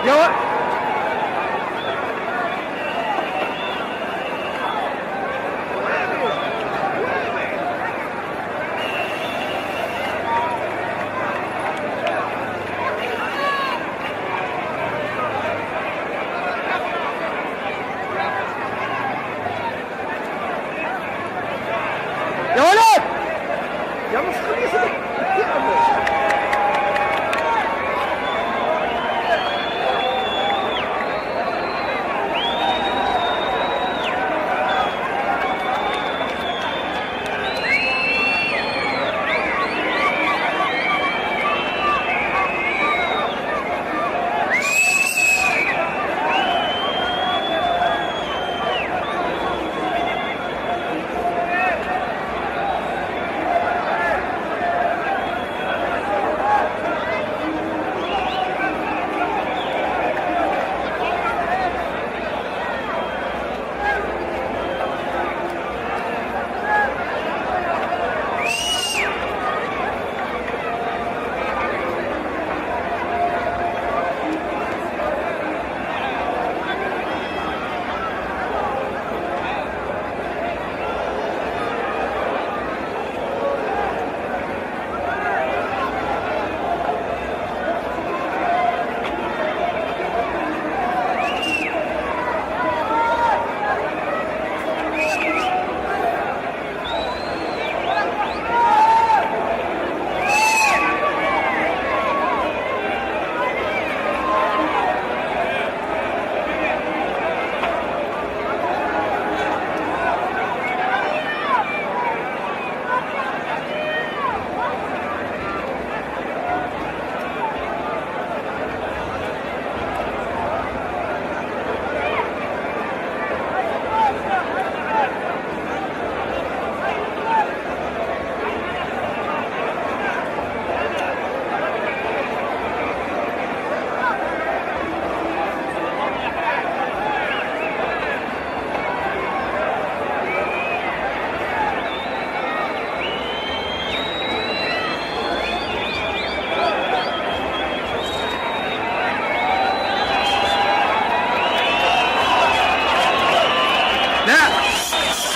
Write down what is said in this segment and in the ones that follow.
يا ولد يا ولد يا مسخرة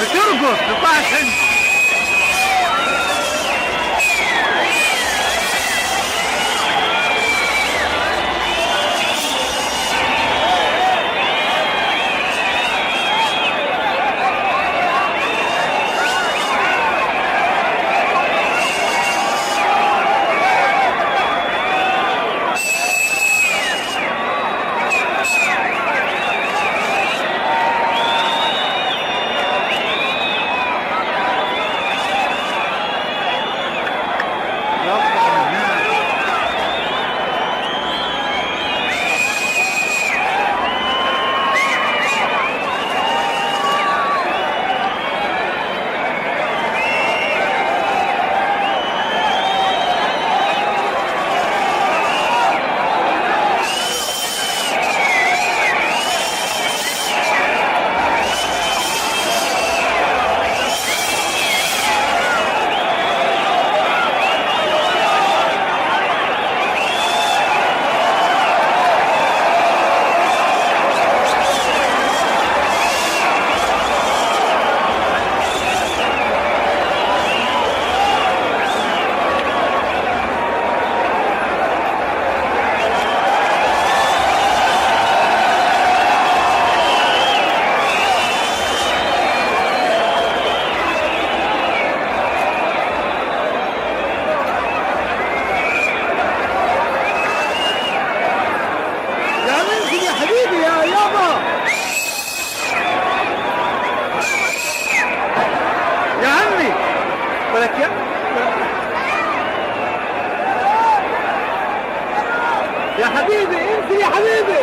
بترقص تطلعش انت. يا حبيبي انت يا حبيبي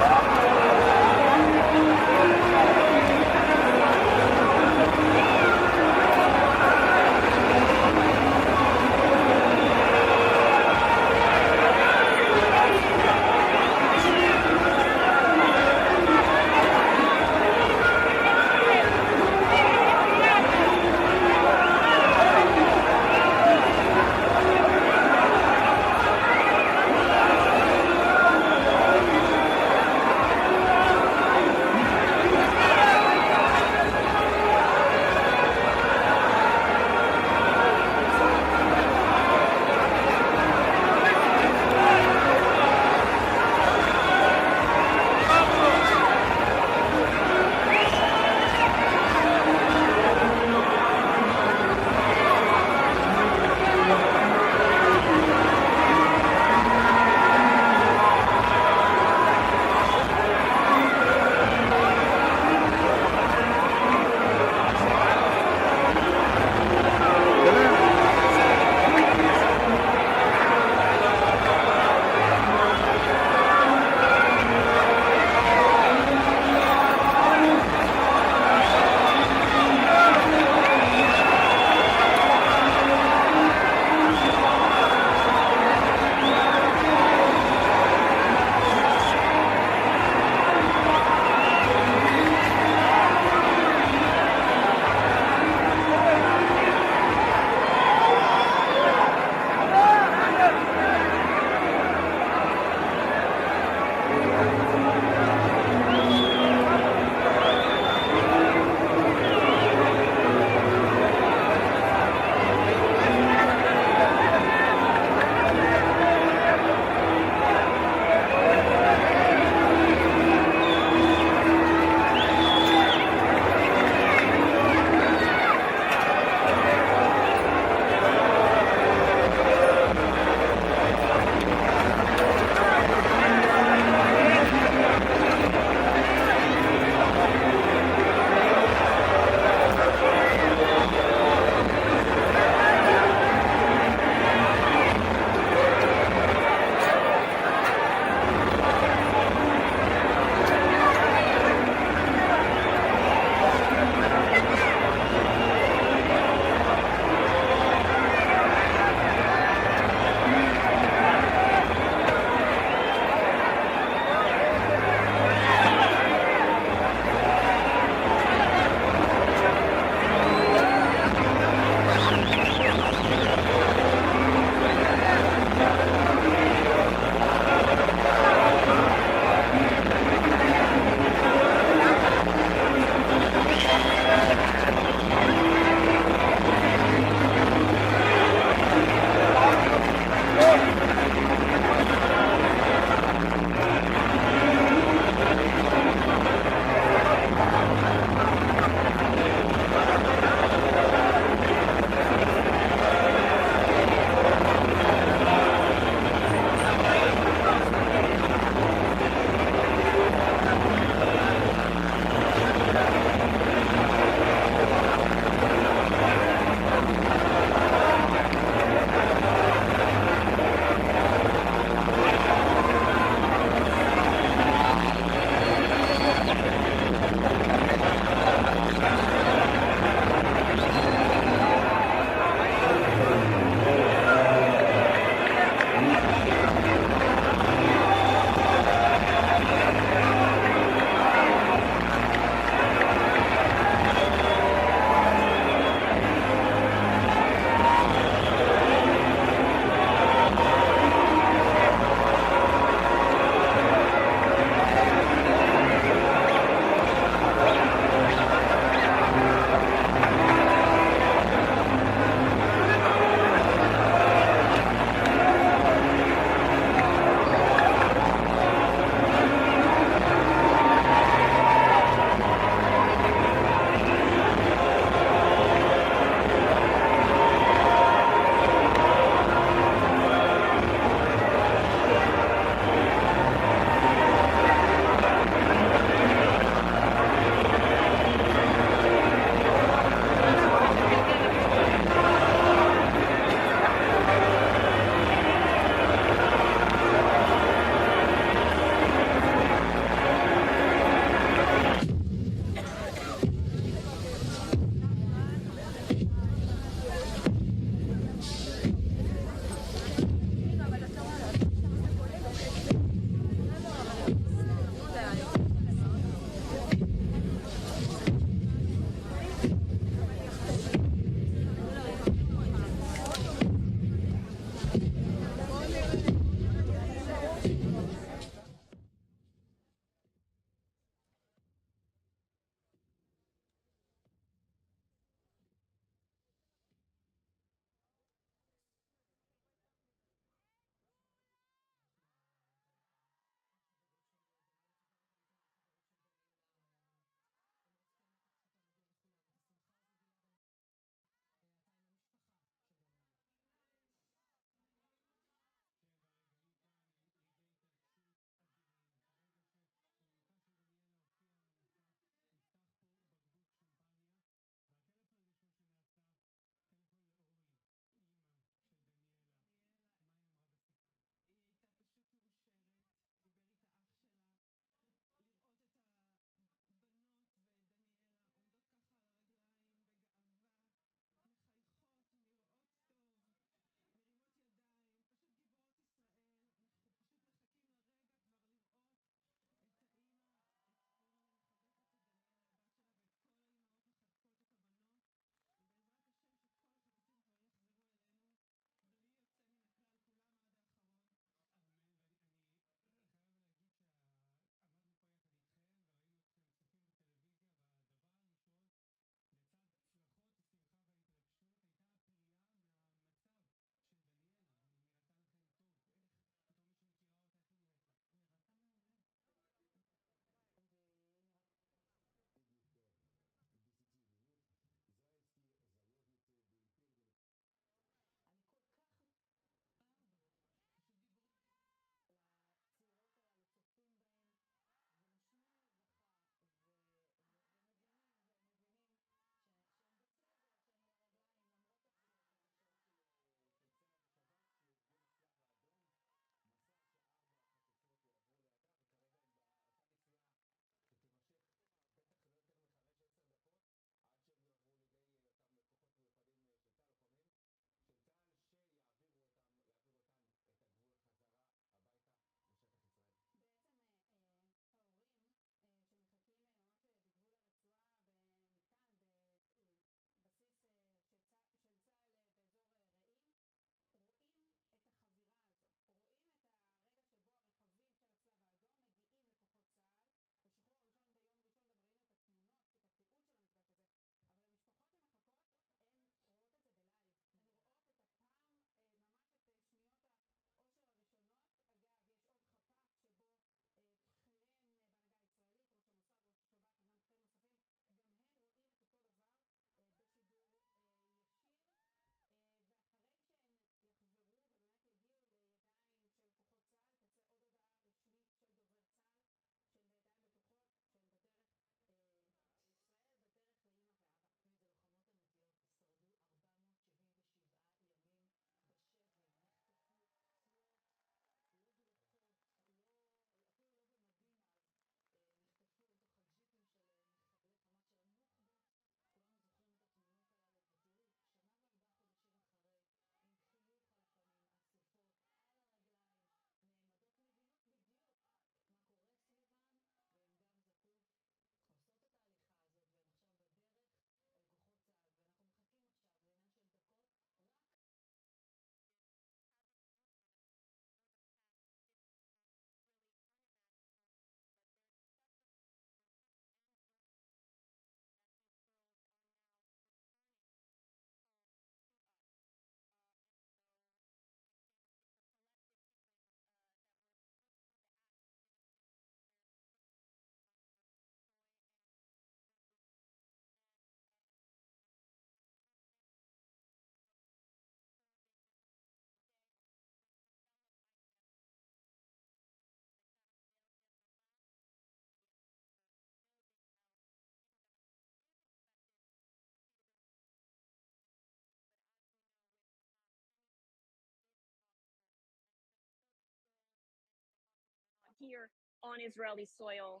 here on Israeli soil,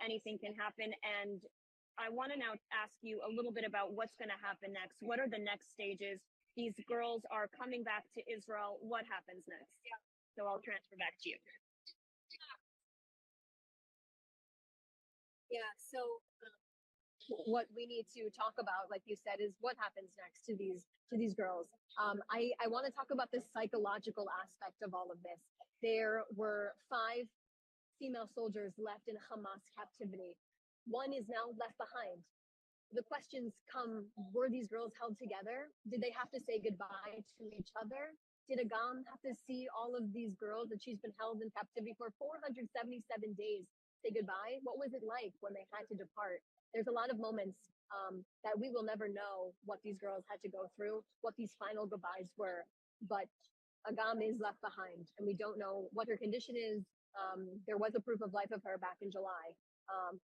anything can happen. And I want to now ask you a little bit about what's going to happen next. What are the next stages? These girls are coming back to Israel. What happens next? So I'll transfer back to you. Yeah, so what we need to talk about, like you said, is what happens next to these girls. I want to talk about the psychological aspect of all of this. There were 5 female soldiers left in Hamas captivity. One is now left behind. The questions come, were these girls held together? Did they have to say goodbye to each other? Did Agam have to see all of these girls that she's been held in captivity for 477 days say goodbye? What was it like when they had to depart? There's a lot of moments that we will never know what these girls had to go through, what these final goodbyes were. But Agam is left behind, and we don't know what her condition is. There was a proof of life of her back in July.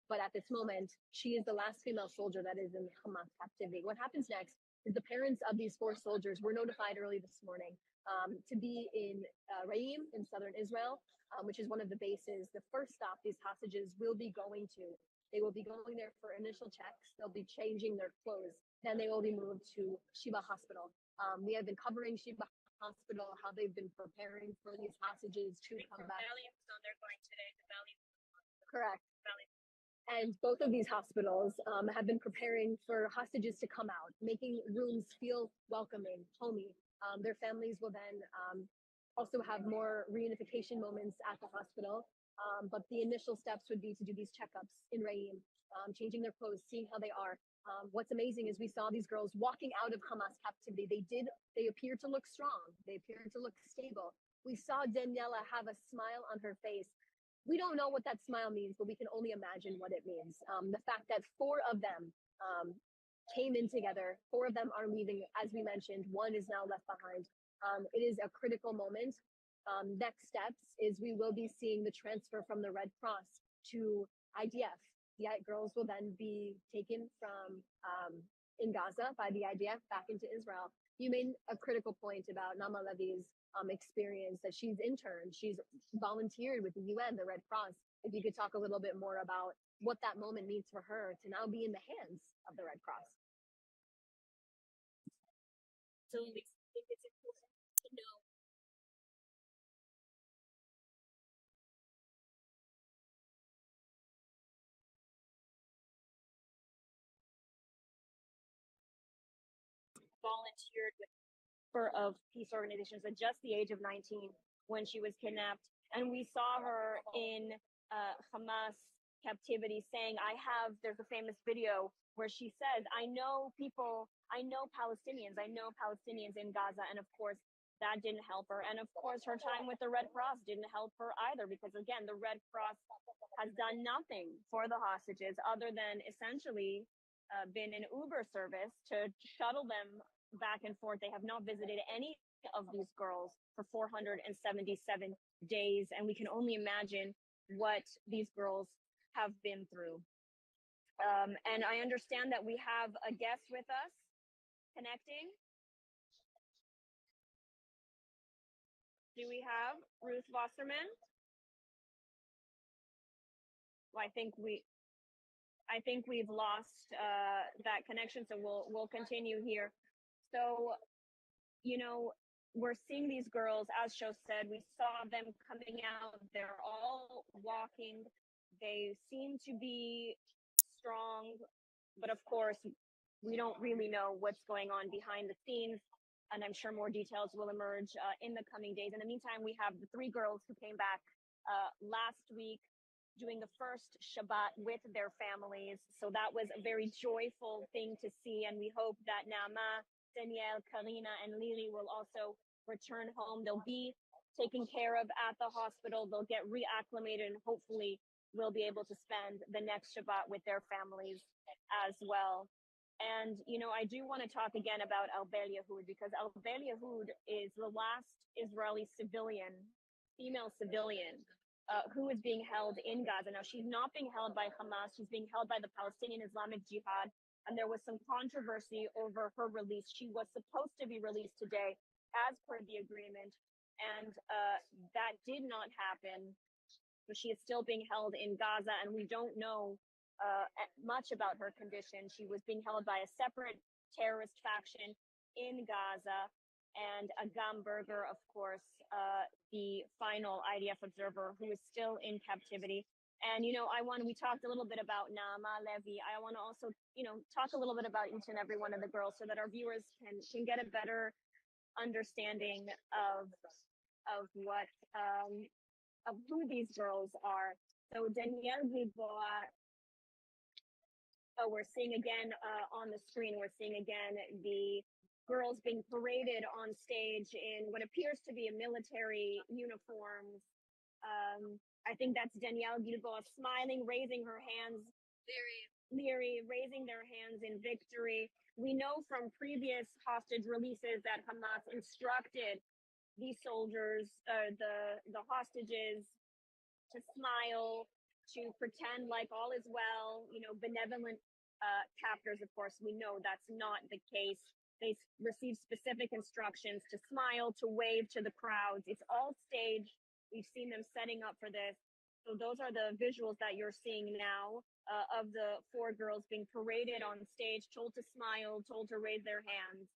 But at this moment, she is the last female soldier that is in Hamas captivity. What happens next is the parents of these 4 soldiers were notified early this morning to be in Reim in southern Israel, which is one of the bases. The first stop these hostages will be going to. They will be going there for initial checks. They'll be changing their clothes. Then they will be moved to Sheba Hospital. We have been covering Sheba Hospital, how they've been preparing for these hostages to come back. They're going today. The Valley. Correct. And both of these hospitals have been preparing for hostages to come out, making rooms feel welcoming, homey. Their families will then also have more reunification moments at the hospital. But the initial steps would be to do these checkups in Reim, changing their clothes, seeing how they are. What's amazing is we saw these girls walking out of Hamas captivity. They appear to look strong. They appear to look stable. We saw Daniela have a smile on her face. We don't know what that smile means, but we can only imagine what it means. The fact that 4 of them came in together, 4 of them are leaving, as we mentioned, 1 is now left behind. It is a critical moment. Next steps is we will be seeing the transfer from the Red Cross to IDF. The girls will then be taken from in Gaza by the IDF back into Israel. You made a critical point about Naama Levi's experience, that she's interned, she's volunteered with the UN, the Red Cross. If you could talk a little bit more about what that moment means for her to now be in the hands of the Red Cross. So I think it's important to know volunteered with of peace organizations at just the age of 19 when she was kidnapped. And we saw her in Hamas captivity saying, there's a famous video where she says, I know Palestinians in Gaza. And of course, that didn't help her. And of course, her time with the Red Cross didn't help her either, because again, the Red Cross has done nothing for the hostages other than essentially been an Uber service to shuttle them back and forth. They have not visited any of these girls for 477 days, and we can only imagine what these girls have been through. And I understand that we have a guest with us connecting. Do we have Ruth Wasserman? Well, I think we've lost that connection, so we'll continue here. So, we're seeing these girls, as Sho said, we saw them coming out. They're all walking. They seem to be strong, but of course, we don't really know what's going on behind the scenes. And I'm sure more details will emerge in the coming days. In the meantime, we have the 3 girls who came back last week doing the first Shabbat with their families. So that was a very joyful thing to see. And we hope that Naama, Danielle, Karina, and Lily will also return home. They'll be taken care of at the hospital. They'll get reacclimated, and hopefully will be able to spend the next Shabbat with their families as well. And, I do want to talk again about Albel Yehud, because Albel Yehud is the last Israeli female civilian, who is being held in Gaza. Now, she's not being held by Hamas. She's being held by the Palestinian Islamic Jihad. And there was some controversy over her release. She was supposed to be released today as per the agreement. And that did not happen. So she is still being held in Gaza, and we don't know much about her condition. She was being held by a separate terrorist faction in Gaza, and Agam Berger, of course, the final IDF observer who is still in captivity. And, we talked a little bit about Naama Levy. I want to also, talk a little bit about each and every one of the girls so that our viewers can get a better understanding of what, of who these girls are. So Danielle Gilboa, we're seeing again on the screen, we're seeing again the girls being paraded on stage in what appears to be a military uniforms. I think that's Danielle Gilboa smiling, raising her hands. Leary raising their hands in victory. We know from previous hostage releases that Hamas instructed these soldiers, the hostages, to smile, to pretend like all is well. Benevolent captors, of course, we know that's not the case. They receive specific instructions to smile, to wave to the crowds. It's all staged. We've seen them setting up for this. So those are the visuals that you're seeing now of the 4 girls being paraded on stage, told to smile, told to raise their hands,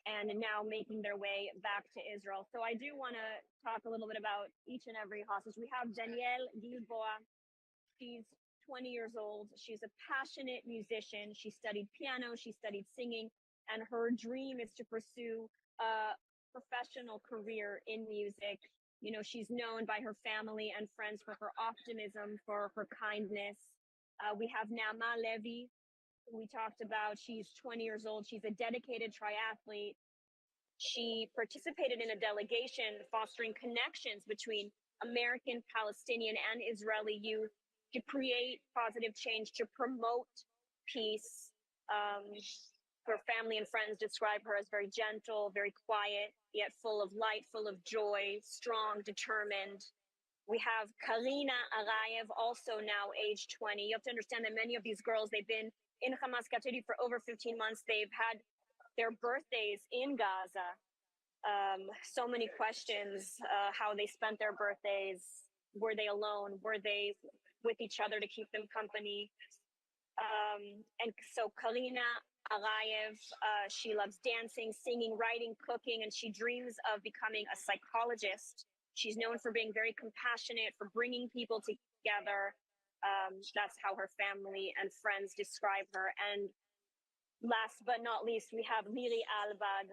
and now making their way back to Israel. So I do want to talk a little bit about each and every hostage. We have Danielle Gilboa. She's 20 years old. She's a passionate musician. She studied piano, she studied singing, and her dream is to pursue a professional career in music. She's known by her family and friends for her optimism, for her kindness. We have Naama Levy, who we talked about. She's 20 years old. She's a dedicated triathlete. She participated in a delegation fostering connections between American, Palestinian, and Israeli youth to create positive change, to promote peace. Her family and friends describe her as very gentle, very quiet, yet full of light, full of joy, strong, determined. We have Karina Arayev, also now age 20. You have to understand that many of these girls, they've been in Hamas captivity for over 15 months. They've had their birthdays in Gaza. So many questions, how they spent their birthdays. Were they alone? Were they with each other to keep them company? And so Karina Arayev, she loves dancing, singing, writing, cooking, and she dreams of becoming a psychologist. She's known for being very compassionate, for bringing people together. That's how her family and friends describe her. And last but not least, we have Miri Albad,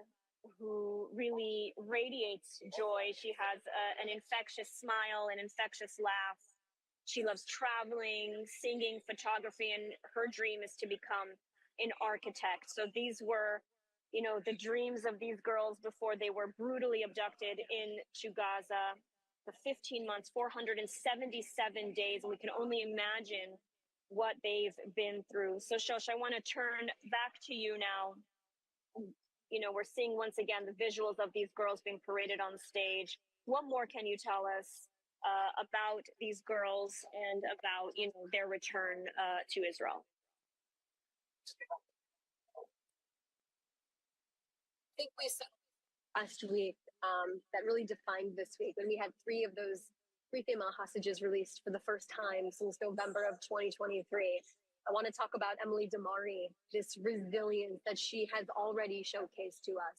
who really radiates joy. She has an infectious smile, an infectious laugh. She loves traveling, singing, photography, and her dream is to become an architect. So these were, the dreams of these girls before they were brutally abducted into Gaza. For 15 months, 477 days, and we can only imagine what they've been through. So Shosh, I want to turn back to you now. We're seeing once again the visuals of these girls being paraded on stage. What more can you tell us about these girls and about, their return to Israel? I think we saw last week that really defined this week when we had three female hostages released for the first time since November of 2023. I want to talk about Emily Damari, this resilience that she has already showcased to us.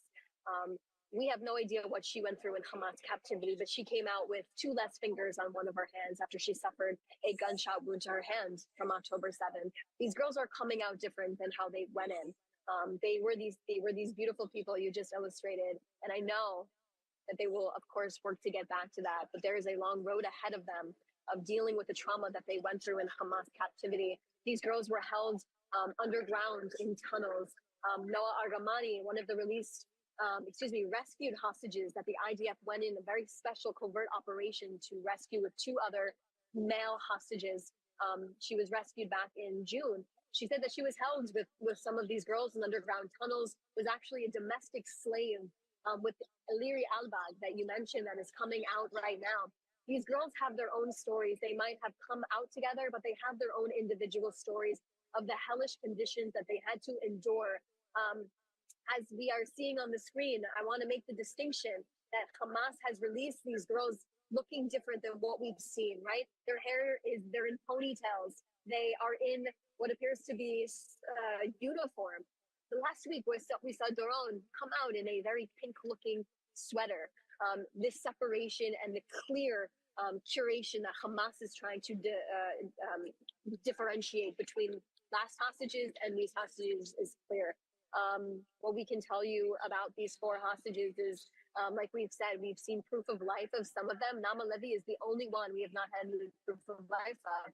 We have no idea what she went through in Hamas captivity, but she came out with 2 less fingers on one of her hands after she suffered a gunshot wound to her hand from October 7th. These girls are coming out different than how they went in. They were these beautiful people you just illustrated, and I know that they will, of course, work to get back to that. But there is a long road ahead of them of dealing with the trauma that they went through in Hamas captivity. These girls were held underground in tunnels. Noah Argamani, one of the rescued hostages that the IDF went in a very special covert operation to rescue with 2 other male hostages. She was rescued back in June. She said that she was held with some of these girls in underground tunnels, was actually a domestic slave with Eliri Albag that you mentioned that is coming out right now. These girls have their own stories. They might have come out together, but they have their own individual stories of the hellish conditions that they had to endure. As we are seeing on the screen, I want to make the distinction that Hamas has released these girls looking different than what we've seen, right? Their hair is, they're in ponytails. They are in what appears to be uniform. The last week we saw Doron come out in a very pink looking sweater. This separation and the clear curation that Hamas is trying to differentiate between last hostages and these hostages is clear. What we can tell you about these 4 hostages is, like we've said, we've seen proof of life of some of them. Nama Levy is the only one we have not had proof of life of.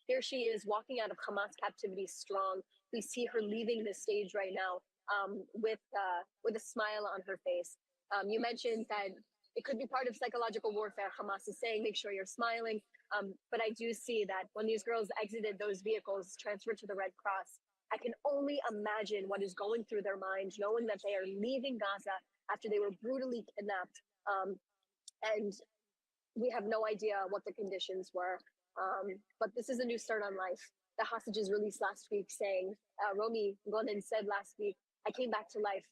Here she is walking out of Hamas captivity strong. We see her leaving the stage right now with a smile on her face. You mentioned that it could be part of psychological warfare. Hamas is saying, make sure you're smiling. But I do see that when these girls exited those vehicles, transferred to the Red Cross, I can only imagine what is going through their minds, knowing that they are leaving Gaza after they were brutally kidnapped. And we have no idea what the conditions were. But this is a new start on life. The hostages released last week saying, Romi Gonen said last week, I came back to life.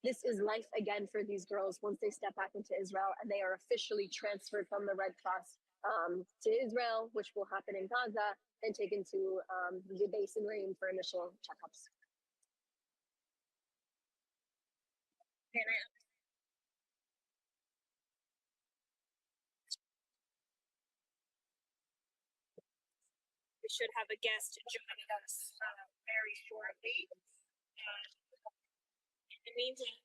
This is life again for these girls once they step back into Israel and they are officially transferred from the Red Cross to Israel, which will happen in Gaza, and taken to the base in Reim for initial checkups. We should have a guest joining us very shortly. In the meantime,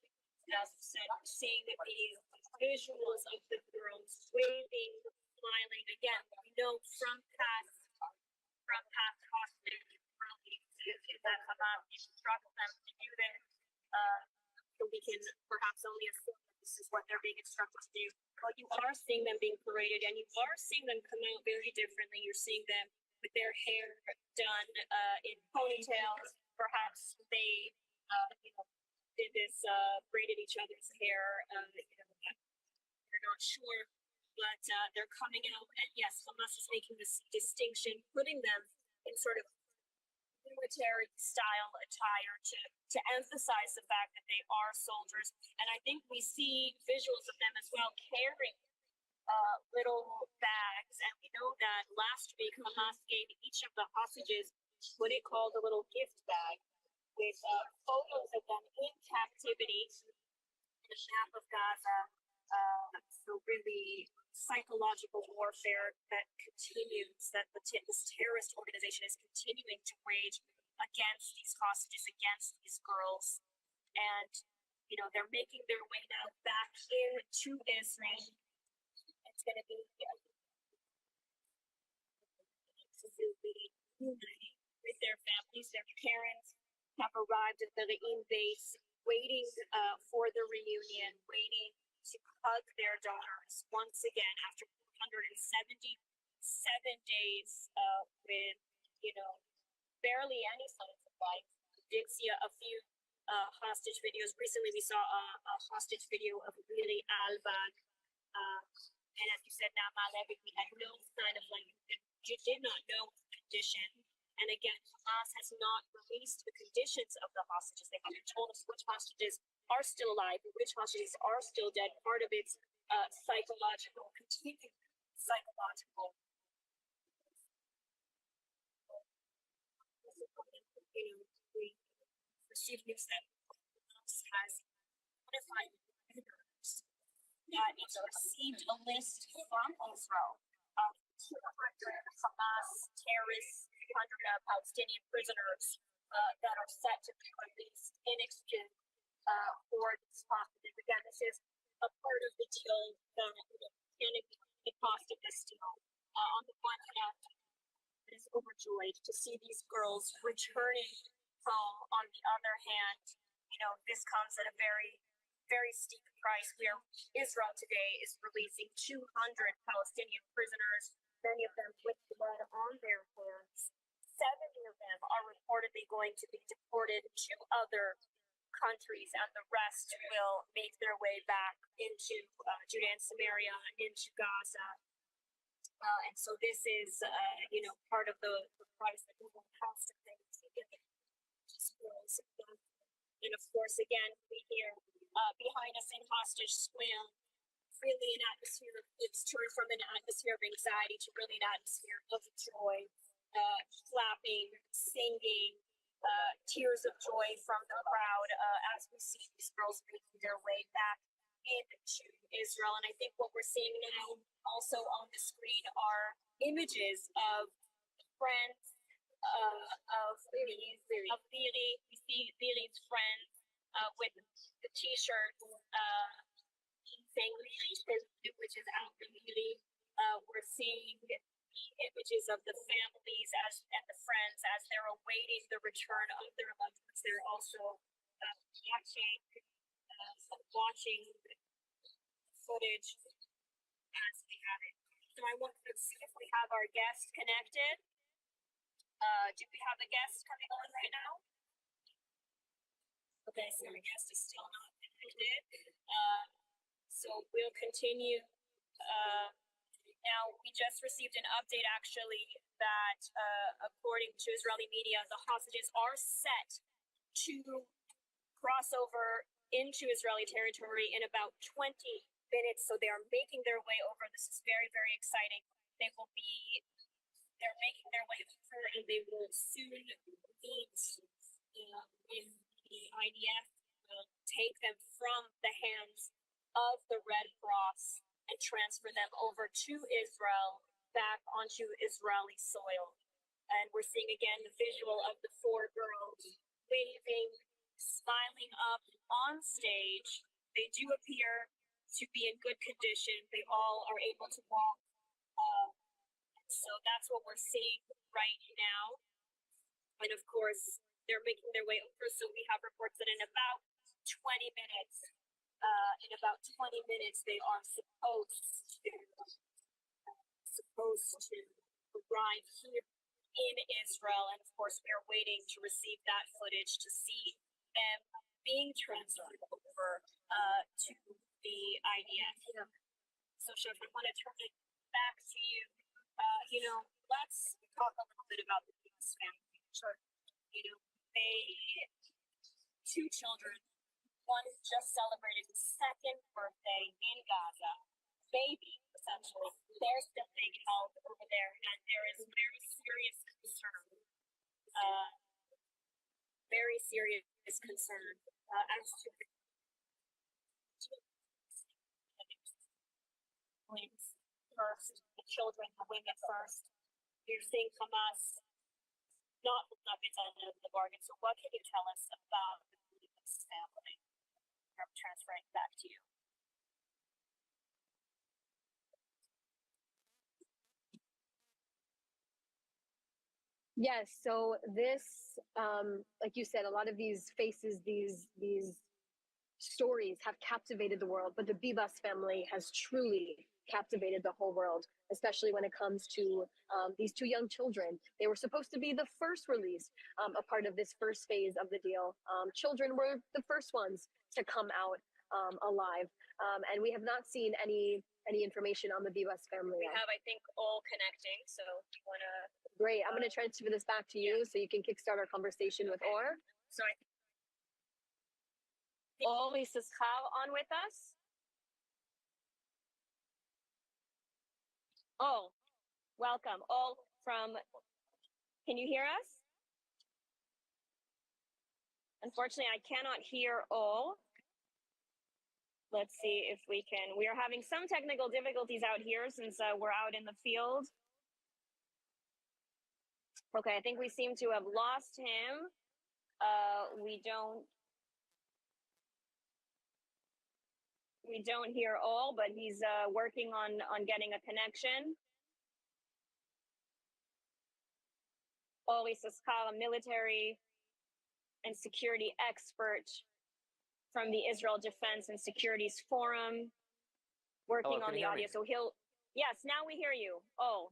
as I said, we're seeing these visuals of the girls waving, smiling. Again, we know from past hostage releases that Hamas instructs them to do this. So we can perhaps only assume that this is what they're being instructed to do. But you are seeing them being paraded, and you are seeing them come out very differently. You're seeing them with their hair done in ponytails. Perhaps they, did this, braided each other's hair. We're not sure, but they're coming out, and yes, Hamas is making this distinction, putting them in sort of military style attire to emphasize the fact that they are soldiers. And I think we see visuals of them as well carrying little bags. And we know that last week Hamas gave each of the hostages what it called a little gift bag with photos of them in captivity in the map of Gaza. So really psychological warfare that continues, that this terrorist organization is continuing to wage against these hostages, against these girls. And, they're making their way now back into Israel. It's going to be with their families. Their parents have arrived at the Reim base, waiting for the reunion, waiting to hug their daughters once again after 177 days with, barely any signs of life. We did see a few hostage videos. Recently, we saw a hostage video of Lili Albag. And as you said, Nama Levy, we had no sign of life. You did not know the condition. And again, Hamas has not released the conditions of the hostages. They haven't told us which hostages are still alive, which hostages are still dead. Part of it's psychological, continued psychological. We received news that Hamas has notified visitors that it's received a list from Israel of 200 Hamas terrorists, 200 Palestinian prisoners that are set to be released in exchange for these hostages. Again, this is a part of the deal that can be the cost of this deal. On the one hand, it is overjoyed to see these girls returning home. On the other hand, this comes at a very, very steep price, where Israel today is releasing 200 Palestinian prisoners, many of them with blood on their hands. 70 of them are reportedly going to be deported to other countries, and the rest will make their way back into Judea and Samaria, into Gaza. And so this is, part of the price that people have to pay to get these girls. And of course, again, we hear behind us in Hostage Square really an atmosphere. It's turned from an atmosphere of anxiety to really an atmosphere of joy, clapping, singing, tears of joy from the crowd as we see these girls making their way back into Israel. And I think what we're seeing now also on the screen are images of friends of Liri. We see Liri's friends with the t-shirts saying Liri, which is out for Liri. We're seeing the images of the families and the friends as they're awaiting the return of their loved ones. They're also watching footage as we have it. So I want to see if we have our guest connected. Do we have a guest coming on right now? Okay, so our guest is still not connected. So we'll continue. Now, we just received an update actually that according to Israeli media, the hostages are set to cross over into Israeli territory in about 20 minutes. So they are making their way over. This is very, very exciting. They're making their way over and they will soon meet in the IDF will take them from the hands of the Red Cross and transfer them over to Israel back onto Israeli soil. And we're seeing again the visual of the 4 girls waving, smiling up on stage. They do appear to be in good condition. They all are able to walk. So that's what we're seeing right now. And of course, they're making their way over. So we have reports that in about 20 minutes, they are supposed to arrive here in Israel. And of course, we are waiting to receive that footage to see them being transferred over to the IDF. So, Chef, I want to turn it back to you. Let's talk a little bit about the Davis family. Sure. They 2 children. One just celebrated his 2nd birthday in Gaza. Baby, essentially. They're still being held over there, and there is very serious concern. Very serious concern as to first, the children, the women first. You're seeing Hamas not hold up its end of the bargain. So what can you tell us about this family? I'm transferring back to you. Yes, so this, like you said, a lot of these faces, these stories have captivated the world, but the Bibas family has truly captivated the whole world, especially when it comes to these 2 young children. They were supposed to be the first released, a part of this first phase of the deal. Children were the first ones to come out alive, and we have not seen any information on the Bibas family. We have, I think, all connecting. So you want to? Great. I'm going to transfer this back to you so you can kickstart our conversation with Or. So I think Or is on with us. Oh, welcome. All from, can you hear us? Unfortunately, I cannot hear all. Let's see if we can. We are having some technical difficulties out here since we're out in the field. Okay, I think we seem to have lost him. We don't hear all, but he's working on getting a connection. Oli Saskal, a military and security expert from the Israel Defense and Securities Forum, working on the audio. So yes, now we hear you. Oh,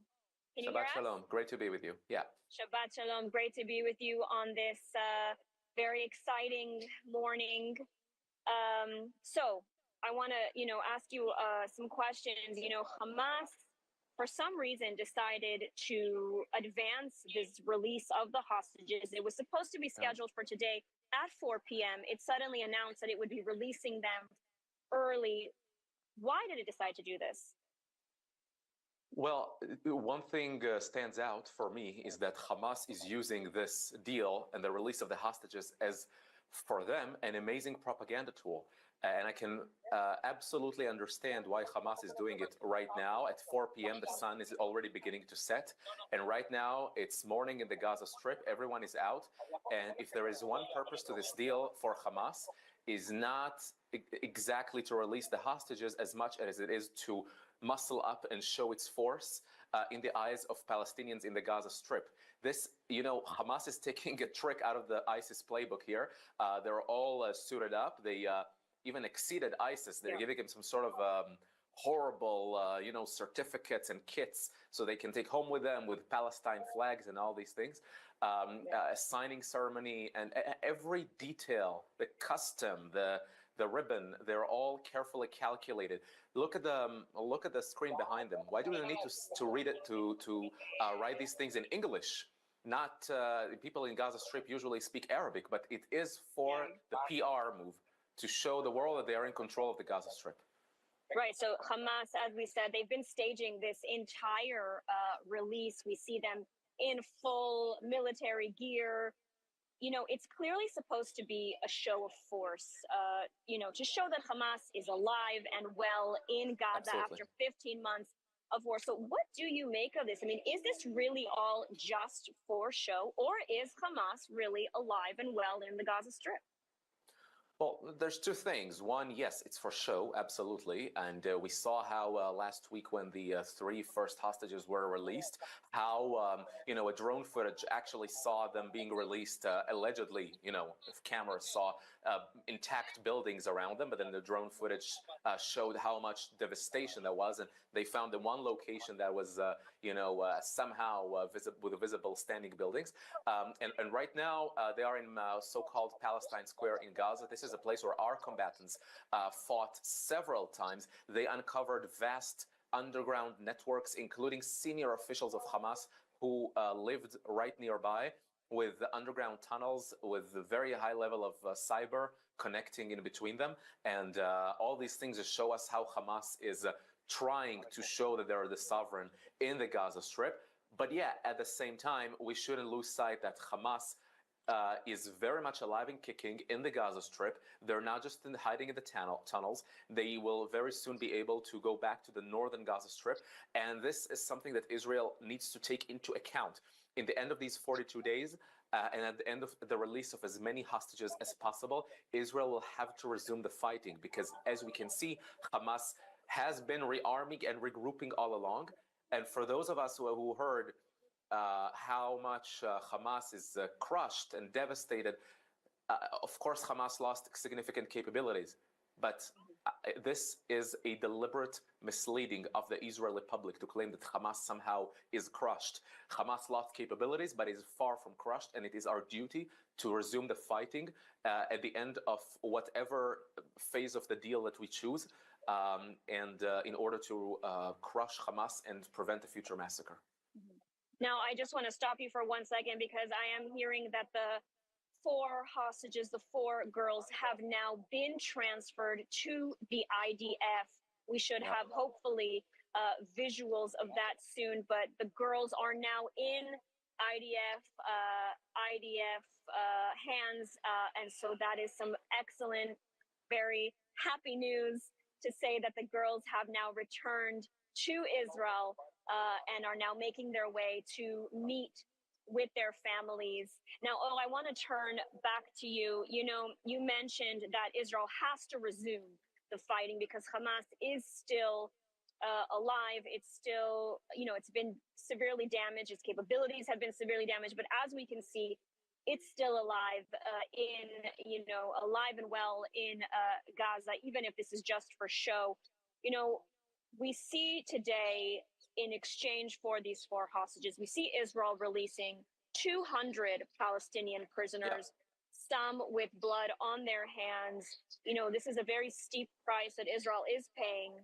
can you hear us? Shabbat Shalom, great to be with you. Yeah. Shabbat Shalom, great to be with you on this very exciting morning. So I want to, ask you some questions. Hamas, for some reason, decided to advance this release of the hostages. It was supposed to be scheduled for today at 4 p.m. It suddenly announced that it would be releasing them early Why did it decide to do this? Well, one thing stands out for me is that Hamas is using this deal and the release of the hostages as, for them, an amazing propaganda tool. And I can absolutely understand why Hamas is doing it right now. At 4 p.m., the sun is already beginning to set. And right now, it's morning in the Gaza Strip. Everyone is out. And if there is one purpose to this deal for Hamas, is not exactly to release the hostages as much as it is to muscle up and show its force in the eyes of Palestinians in the Gaza Strip. This, Hamas is taking a trick out of the ISIS playbook here. They're all suited up. They even exceeded ISIS. They're giving them some sort of horrible, certificates and kits so they can take home with them with Palestine flags and all these things. A signing ceremony and every detail, the custom, the ribbon, they're all carefully calculated. Look at the screen behind them. Why do they need to read it to write these things in English? Not people in Gaza Strip usually speak Arabic, but it is for the PR move to show the world that they are in control of the Gaza Strip. Right. So Hamas, as we said, they've been staging this entire release. We see them in full military gear. It's clearly supposed to be a show of force, to show that Hamas is alive and well in Gaza after 15 months of war. So what do you make of this? I mean, is this really all just for show, or is Hamas really alive and well in the Gaza Strip? Well, there's two things. One, yes, it's for show, absolutely. And we saw how last week when the 3 first hostages were released, how, a drone footage actually saw them being released, allegedly, if cameras saw intact buildings around them, but then the drone footage showed how much devastation there was. And they found the one location that was, somehow with visible standing buildings. And right now, they are in so-called Palestine Square in Gaza. This is a place where our combatants fought several times. They uncovered vast underground networks, including senior officials of Hamas who lived right nearby, with underground tunnels with a very high level of cyber connecting in between them. And all these things show us how Hamas is trying to show that they're the sovereign in the Gaza Strip. But yeah, at the same time, we shouldn't lose sight that Hamas is very much alive and kicking in the Gaza Strip. They're not just hiding in the tunnels. They will very soon be able to go back to the northern Gaza Strip. And this is something that Israel needs to take into account. In the end of these 42 days, and at the end of the release of as many hostages as possible, Israel will have to resume the fighting, because as we can see, Hamas has been rearming and regrouping all along. And for those of us who heard how much Hamas is crushed and devastated, of course, Hamas lost significant capabilities. But this is a deliberate misleading of the Israeli public to claim that Hamas somehow is crushed. Hamas lost capabilities, but is far from crushed, and it is our duty to resume the fighting at the end of whatever phase of the deal that we choose, and in order to crush Hamas and prevent a future massacre. Now, I just want to stop you for 1 second, because I am hearing that the 4 hostages, the 4 girls, have now been transferred to the IDF. We should have hopefully visuals of that soon, but the girls are now in IDF hands, and so that is some excellent, very happy news to say that the girls have now returned to Israel and are now making their way to meet with their families. Now, I want to turn back to you. You mentioned that Israel has to resume the fighting because Hamas is still alive. It's still, it's been severely damaged. Its capabilities have been severely damaged. But as we can see, it's still alive alive and well in Gaza, even if this is just for show. We see today, in exchange for these 4 hostages, we see Israel releasing 200 Palestinian prisoners, some with blood on their hands. This is a very steep price that Israel is paying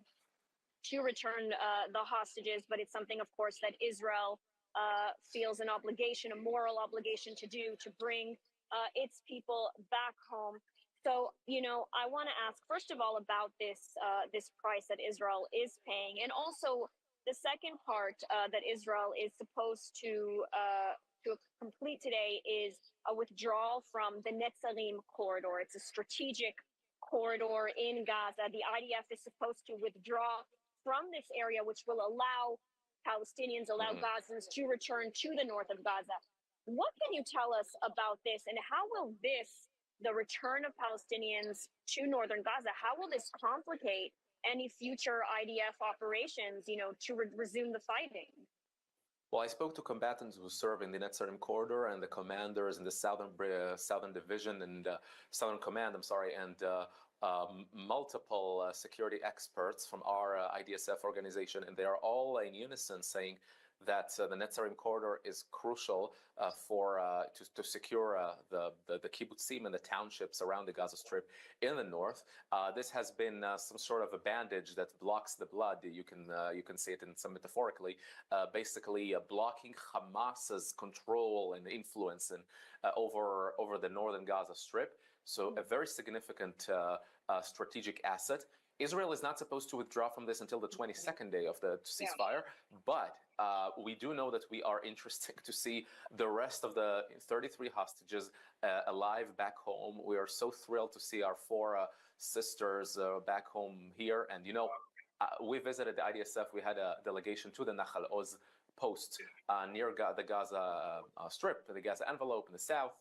to return the hostages, but it's something, of course, that Israel feels an obligation, a moral obligation to do, to bring its people back home. So, I want to ask first of all about this price that Israel is paying, and also the second part that Israel is supposed to complete today is a withdrawal from the Netzarim corridor. It's a strategic corridor in Gaza. The IDF is supposed to withdraw from this area, which will allow Palestinians, allow Gazans to return to the north of Gaza. What can you tell us about this, and how will the return of Palestinians to northern Gaza, how will this complicate any future IDF operations, to resume the fighting? Well, I spoke to combatants who serve in the Netzarim corridor and the commanders in the southern division and southern command. I'm sorry, and multiple security experts from our IDSF organization, and they are all in unison saying that the Netzarim corridor is crucial to secure the kibbutzim and the townships around the Gaza Strip in the north. This has been some sort of a bandage that blocks the blood. You can say it in some metaphorically, basically blocking Hamas's control and influence over the northern Gaza Strip. So a very significant strategic asset. Israel is not supposed to withdraw from this until the 22nd day of the ceasefire, but we do know that we are interested to see the rest of the 33 hostages alive back home. We are so thrilled to see our 4 sisters back home here. And, we visited the IDSF. We had a delegation to the Nahal Oz post near the Gaza Strip, the Gaza envelope in the south.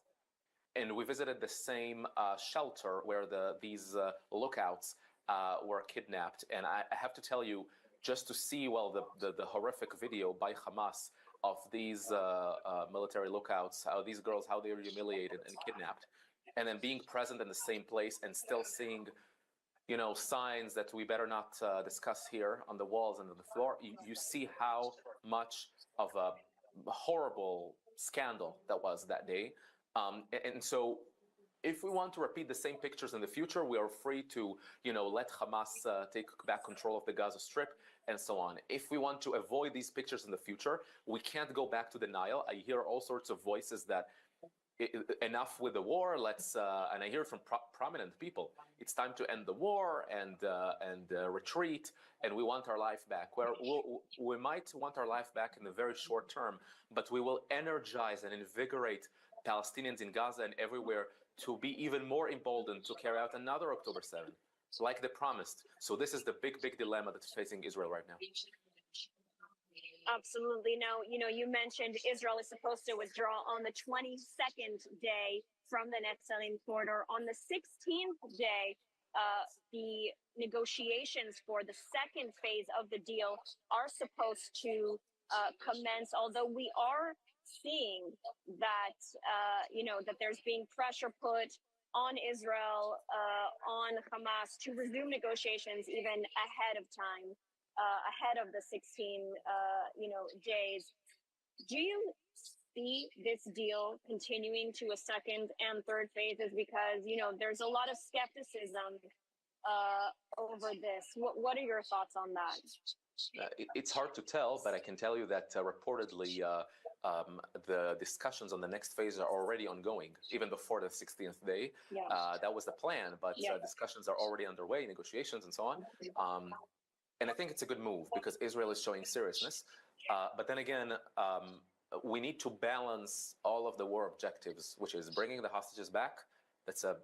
And we visited the same shelter where these lookouts were kidnapped. And I have to tell you, just to see, the horrific video by Hamas of these military lookouts, how these girls, how they were humiliated and kidnapped, and then being present in the same place and still seeing, signs that we better not discuss here on the walls and on the floor, you see how much of a horrible scandal that was that day. And so if we want to repeat the same pictures in the future, we are free to, let Hamas take back control of the Gaza Strip and so on. If we want to avoid these pictures in the future, we can't go back to the Nile. I hear all sorts of voices that enough with the war. And I hear it from prominent people. It's time to end the war and retreat, and we want our life back. Where we might want our life back in the very short term, but we will energize and invigorate Palestinians in Gaza and everywhere to be even more emboldened to carry out another October 7th, like they promised. So this is the big dilemma that's facing Israel right now. Absolutely. Now, you mentioned Israel is supposed to withdraw on the 22nd day from the Netzarim corridor. On the 16th day, the negotiations for the second phase of the deal are supposed to commence, although we are seeing that, that there's being pressure put on Israel, on Hamas to resume negotiations even ahead of time. Ahead of the 16, days. Do you see this deal continuing to a second and third phases? Because, there's a lot of skepticism over this. What are your thoughts on that? It's hard to tell, but I can tell you that reportedly the discussions on the next phase are already ongoing, even before the 16th day. Yeah. That was the plan, but discussions are already underway, negotiations and so on. And I think it's a good move because Israel is showing seriousness. But then again, we need to balance all of the war objectives, which is bringing the hostages back. That's a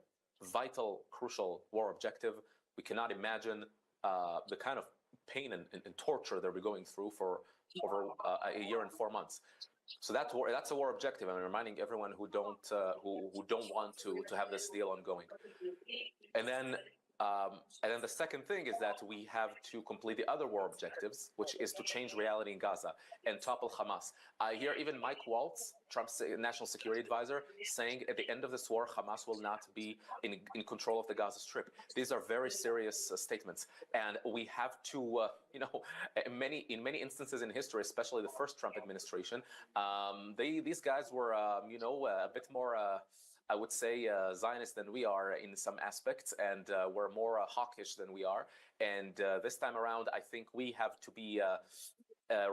vital, crucial war objective. We cannot imagine the kind of pain and torture they'll be going through for over a year and 4 months. So that's a war objective. I'm reminding everyone who don't want to have this deal ongoing. And then the second thing is that we have to complete the other war objectives, which is to change reality in Gaza and topple Hamas. I hear even Mike Waltz, Trump's national security advisor, saying at the end of this war, Hamas will not be in control of the Gaza Strip. These are very serious statements, and we have to, in many instances in history, especially the first Trump administration, these guys were, a bit more. I would say Zionist than we are in some aspects, and we're more hawkish than we are. And this time around, I think we have to be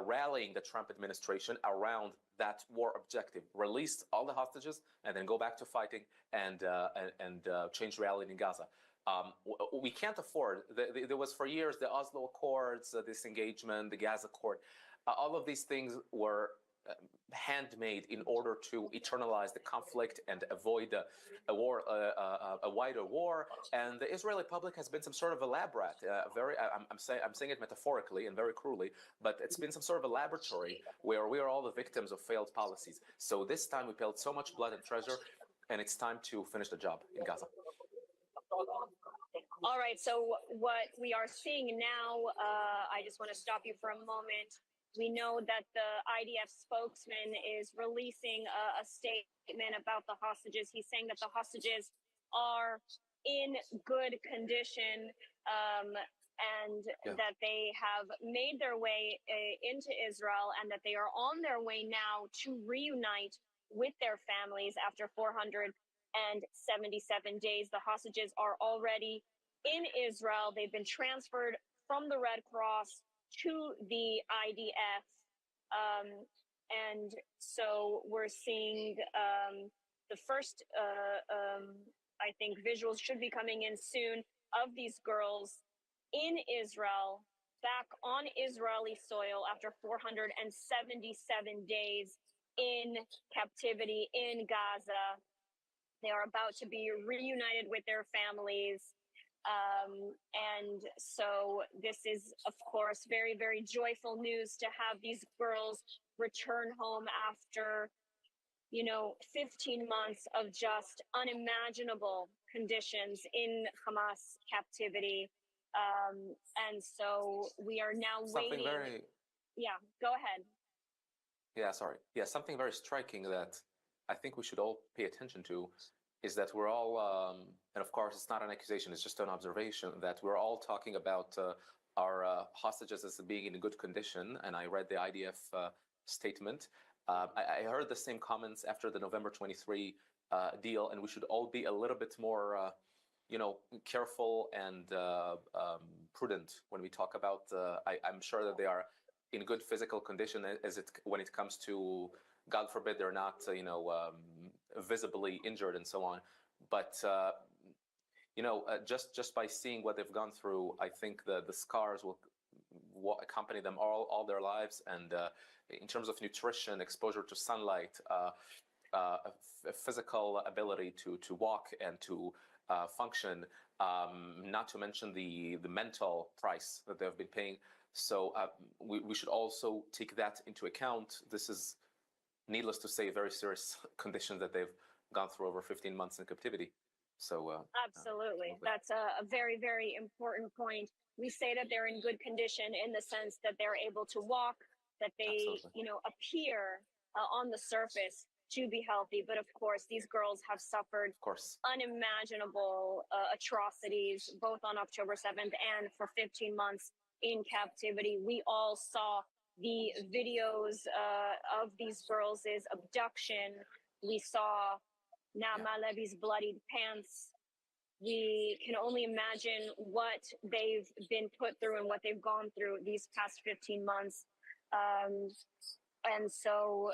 rallying the Trump administration around that war objective: release all the hostages and then go back to fighting and change reality in Gaza. We can't afford. There was for years the Oslo Accords, disengagement, the Gaza Accord. All of these things were handmade in order to eternalize the conflict and avoid a war, a wider war. And the Israeli public has been some sort of a lab rat. I'm saying it metaphorically and very cruelly, but it's been some sort of a laboratory where we are all the victims of failed policies. So this time we paid so much blood and treasure, and it's time to finish the job in Gaza. All right. So what we are seeing now, I just want to stop you for a moment. We know that the IDF spokesman is releasing a statement about the hostages. He's saying that the hostages are in good condition and that they have made their way into Israel and that they are on their way now to reunite with their families after 477 days. The hostages are already in Israel. They've been transferred from the Red Cross to the IDF. And so we're seeing the first, I think, visuals should be coming in soon of these girls in Israel, back on Israeli soil after 477 days in captivity in Gaza. They are about to be reunited with their families. And so this is, of course, very, very joyful news to have these girls return home after, 15 months of just unimaginable conditions in Hamas captivity. And so we are now waiting. Yeah, go ahead. Yeah, sorry. Yeah, something very striking that I think we should all pay attention to is that we're all, and of course it's not an accusation, it's just an observation, that we're all talking about our hostages as being in good condition. And I read the IDF statement. I heard the same comments after the November 23 deal, and we should all be a little bit more, careful and prudent when we talk about, I'm sure that they are in good physical condition when it comes to, God forbid, they're not, visibly injured and so on. But just by seeing what they've gone through, I think the scars will accompany them all their lives. And in terms of nutrition, exposure to sunlight, physical ability to walk and to function, not to mention the mental price that they've been paying. So we should also take that into account. This is, needless to say, very serious conditions that they've gone through over 15 months in captivity. So absolutely, that's a very, very important point. We say that they're in good condition in the sense that they're able to walk, that they, appear on the surface to be healthy. But of course, these girls have suffered unimaginable atrocities, both on October 7th and for 15 months in captivity. We all saw the videos of these girls' abduction. We saw Naama Levi's bloodied pants. We can only imagine what they've been put through and what they've gone through these past 15 months. And so,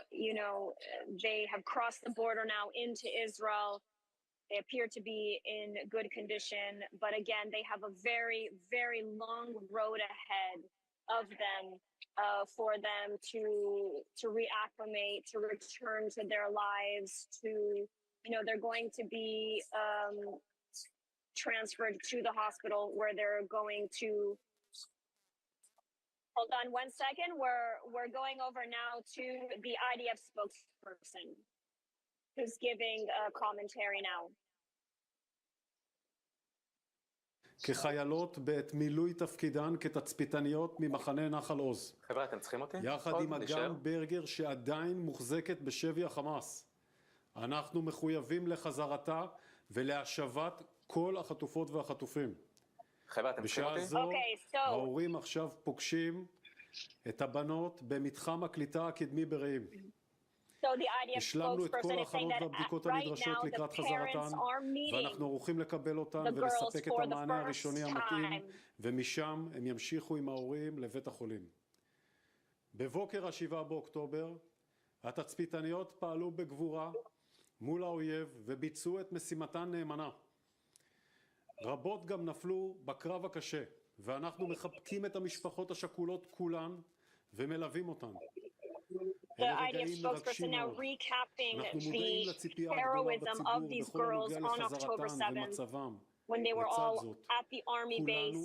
they have crossed the border now into Israel. They appear to be in good condition. But again, they have a very, very long road ahead of them for them to reacclimate, to return to their lives, to, they're going to be transferred to the hospital where they're going to, hold on one second, we're going over now to the IDF spokesperson who's giving a commentary now. כחיילות בעת מילוי תפקידן כתצפיתניות ממחנה נחל עוז. חבר'ה, אתם צריכים אותי? יחד עם אגם ברגר שעדיין מוחזקת בשבי החמאס. אנחנו מחויבים לחזרתה ולהשבת כל החטופות והחטופים. חבר'ה, אתם צריכים אותי? בשעה זו ההורים עכשיו פוגשים את הבנות במתחם הקליטה הקדמי ברעים. השלמנו את כל ההכנות והבדיקות הנדרשות לקראת חזרתן, ואנחנו ערוכים לקבל אותן ולספק את המענה הראשוני המתאים, ומשם הם ימשיכו עם ההורים לבית החולים. בבוקר ה-7 באוקטובר, התצפיתניות פעלו בגבורה מול האויב וביצעו את משימתן נאמנה. רבות גם נפלו בקרב הקשה, ואנחנו מחבקים את המשפחות השכולות כולן ומלווים אותן. The IDF spokesperson now recapping the heroism of these girls on October 7th when they were all at the army base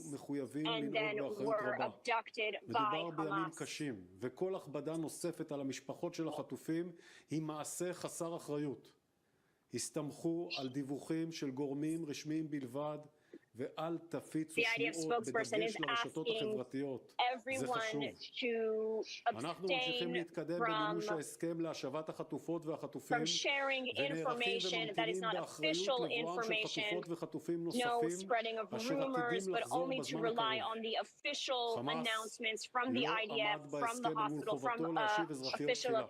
and then were abducted by בימים Hamas. קשים, וכל הכבדה נוספת על המשפחות של החטופים היא מעשה חסר אחריות. הסתמכו על דיווחים של גורמים רשמיים בלבד, ואל תפיצו שמועות בדגש לרשתות החברתיות. זה חשוב. אנחנו ממשיכים להתקדם במימוש ההסכם להשבת החטופות והחטופים, ונערכים וממתינים באחריות לבואם של חטופות וחטופים נוספים, אשר עתידים לחזור בזמן הקרוב. חמאס לא עמד בהסכם מול חובתו להשיב אזרחיות תחילה.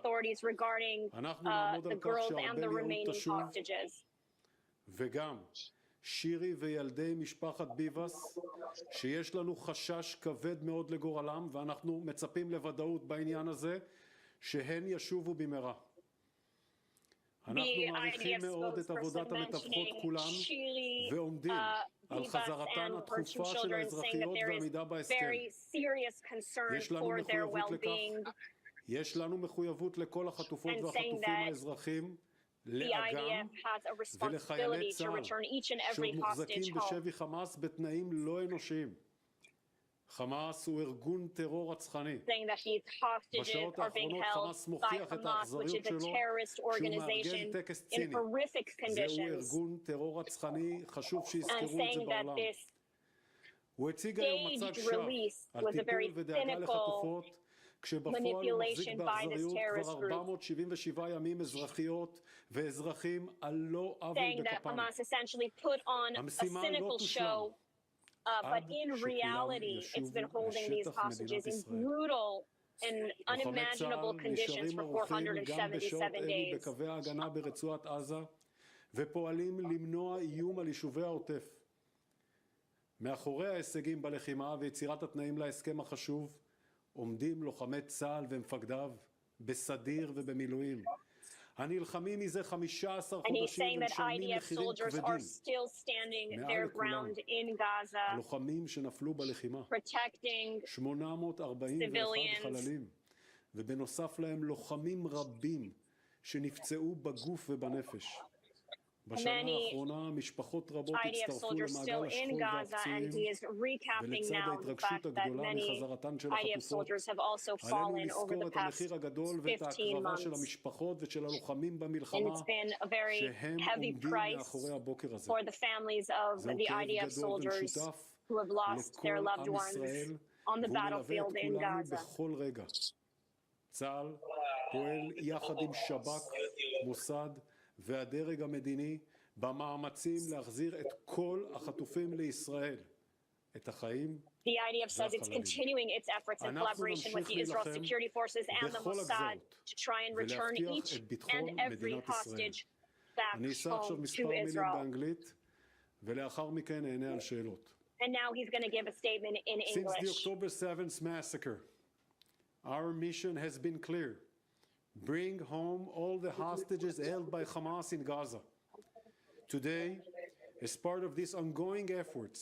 אנחנו נעמוד על כך שהרבה מאוד תשוב, וגם שירי וילדי משפחת ביבס, שיש לנו חשש כבד מאוד לגורלם, ואנחנו מצפים לוודאות בעניין הזה, שהן ישובו במהרה. אנחנו מעריכים מאוד את עבודת המתווכות כולן, ועומדים על חזרתן התכופה של האזרחיות ועמידה בהסכם. יש לנו מחויבות לכך, יש לנו מחויבות לכל החטופות והחטופים האזרחים, לאגם ולחיילי צה"ל שעוד מוחזקים בשבי חמאס בתנאים לא אנושיים. חמאס הוא ארגון טרור רצחני. בשעות האחרונות חמאס מוכיח את האכזריות שלו שהוא מארגן טקס ציני. זהו ארגון טרור רצחני, חשוב שיזכרו את זה בעולם. הוא הציג היום מצג שווא על טיפול ודאגה לחטופות, כשבפועל הוא מחזיק באכזריות כבר 477 ימים אזרחיות ואזרחים על לא עוול בכפם. המשימה לא תושלם עד שכולם ישובו לשטח מדינת ישראל. לוחמי צה"ל נשארים ערוכים גם בשעות אלו בקווי ההגנה ברצועת עזה ופועלים למנוע איום על יישובי העוטף. מאחורי ההישגים בלחימה ויצירת התנאים להסכם החשוב עומדים לוחמי צה"ל ומפקדיו בסדיר ובמילואים. הנלחמים מזה 15 חודשים ומשלמים מחירים כבדים. מעל לכולם, הלוחמים שנפלו בלחימה. 841 חללים, ובנוסף להם לוחמים רבים שנפצעו בגוף ובנפש. בשנה האחרונה משפחות רבות הצטרפו למעגל השכול והפצועים, ולצד ההתרגשות הגדולה מחזרתן של החטופות, עלינו לזכור את המחיר הגדול ואת ההקרבה של המשפחות ושל הלוחמים במלחמה, שהם עומדים מאחורי הבוקר הזה. זהו כאב גדול ומשותף לכל עם ישראל, והוא מלווה את כולנו בכל רגע. צה"ל פועל יחד עם שב"כ, מוסד, והדרג המדיני במאמצים להחזיר את כל החטופים לישראל, את החיים והחללים. אנחנו נמשיך להילחם בכל הגזרות ולהבטיח את ביטחון מדינת ישראל. אני אשא עכשיו מספר מילים באנגלית ולאחר מכן אענה על שאלות. Since the October 7th massacre, our mission has been clear. Bring home all the hostages held by Hamas in Gaza. Today, as part of these ongoing efforts,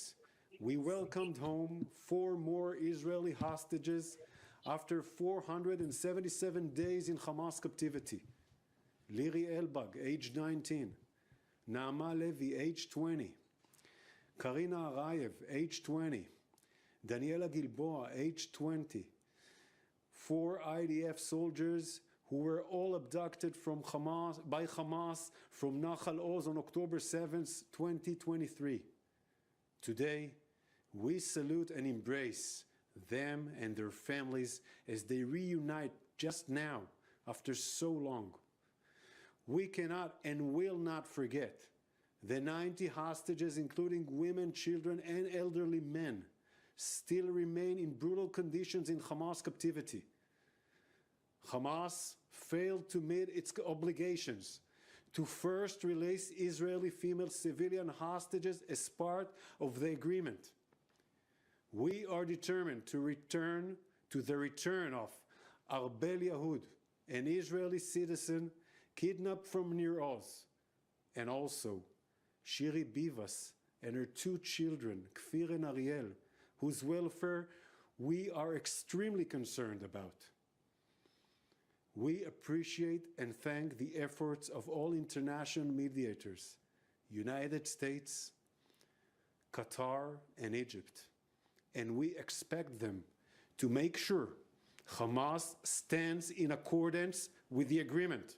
we welcomed home 4 more Israeli hostages after 477 days in Hamas captivity. Liri Elbag, age 19, Naama Levi, age 20, Karina Arayev, age 20, Daniela Gilboa, age 20, 4 IDF soldiers who were all abducted by Hamas from Nahal Oz on October 7th, 2023. Today, we salute and embrace them and their families as they reunite just now after so long. We cannot and will not forget the 90 hostages, including women, children, and elderly men, still remain in brutal conditions in Hamas captivity. Hamas failed to meet its obligations to first release Israeli female civilian hostages as part of the agreement. We are determined to return of Arbel Yahud, an Israeli citizen kidnapped from Nir Oz, and also Shiri Bivas and her 2 children, Kfir and Ariel, whose welfare we are extremely concerned about. We appreciate and thank the efforts of all international mediators, United States, Qatar, and Egypt, and we expect them to make sure Hamas stands in accordance with the agreement.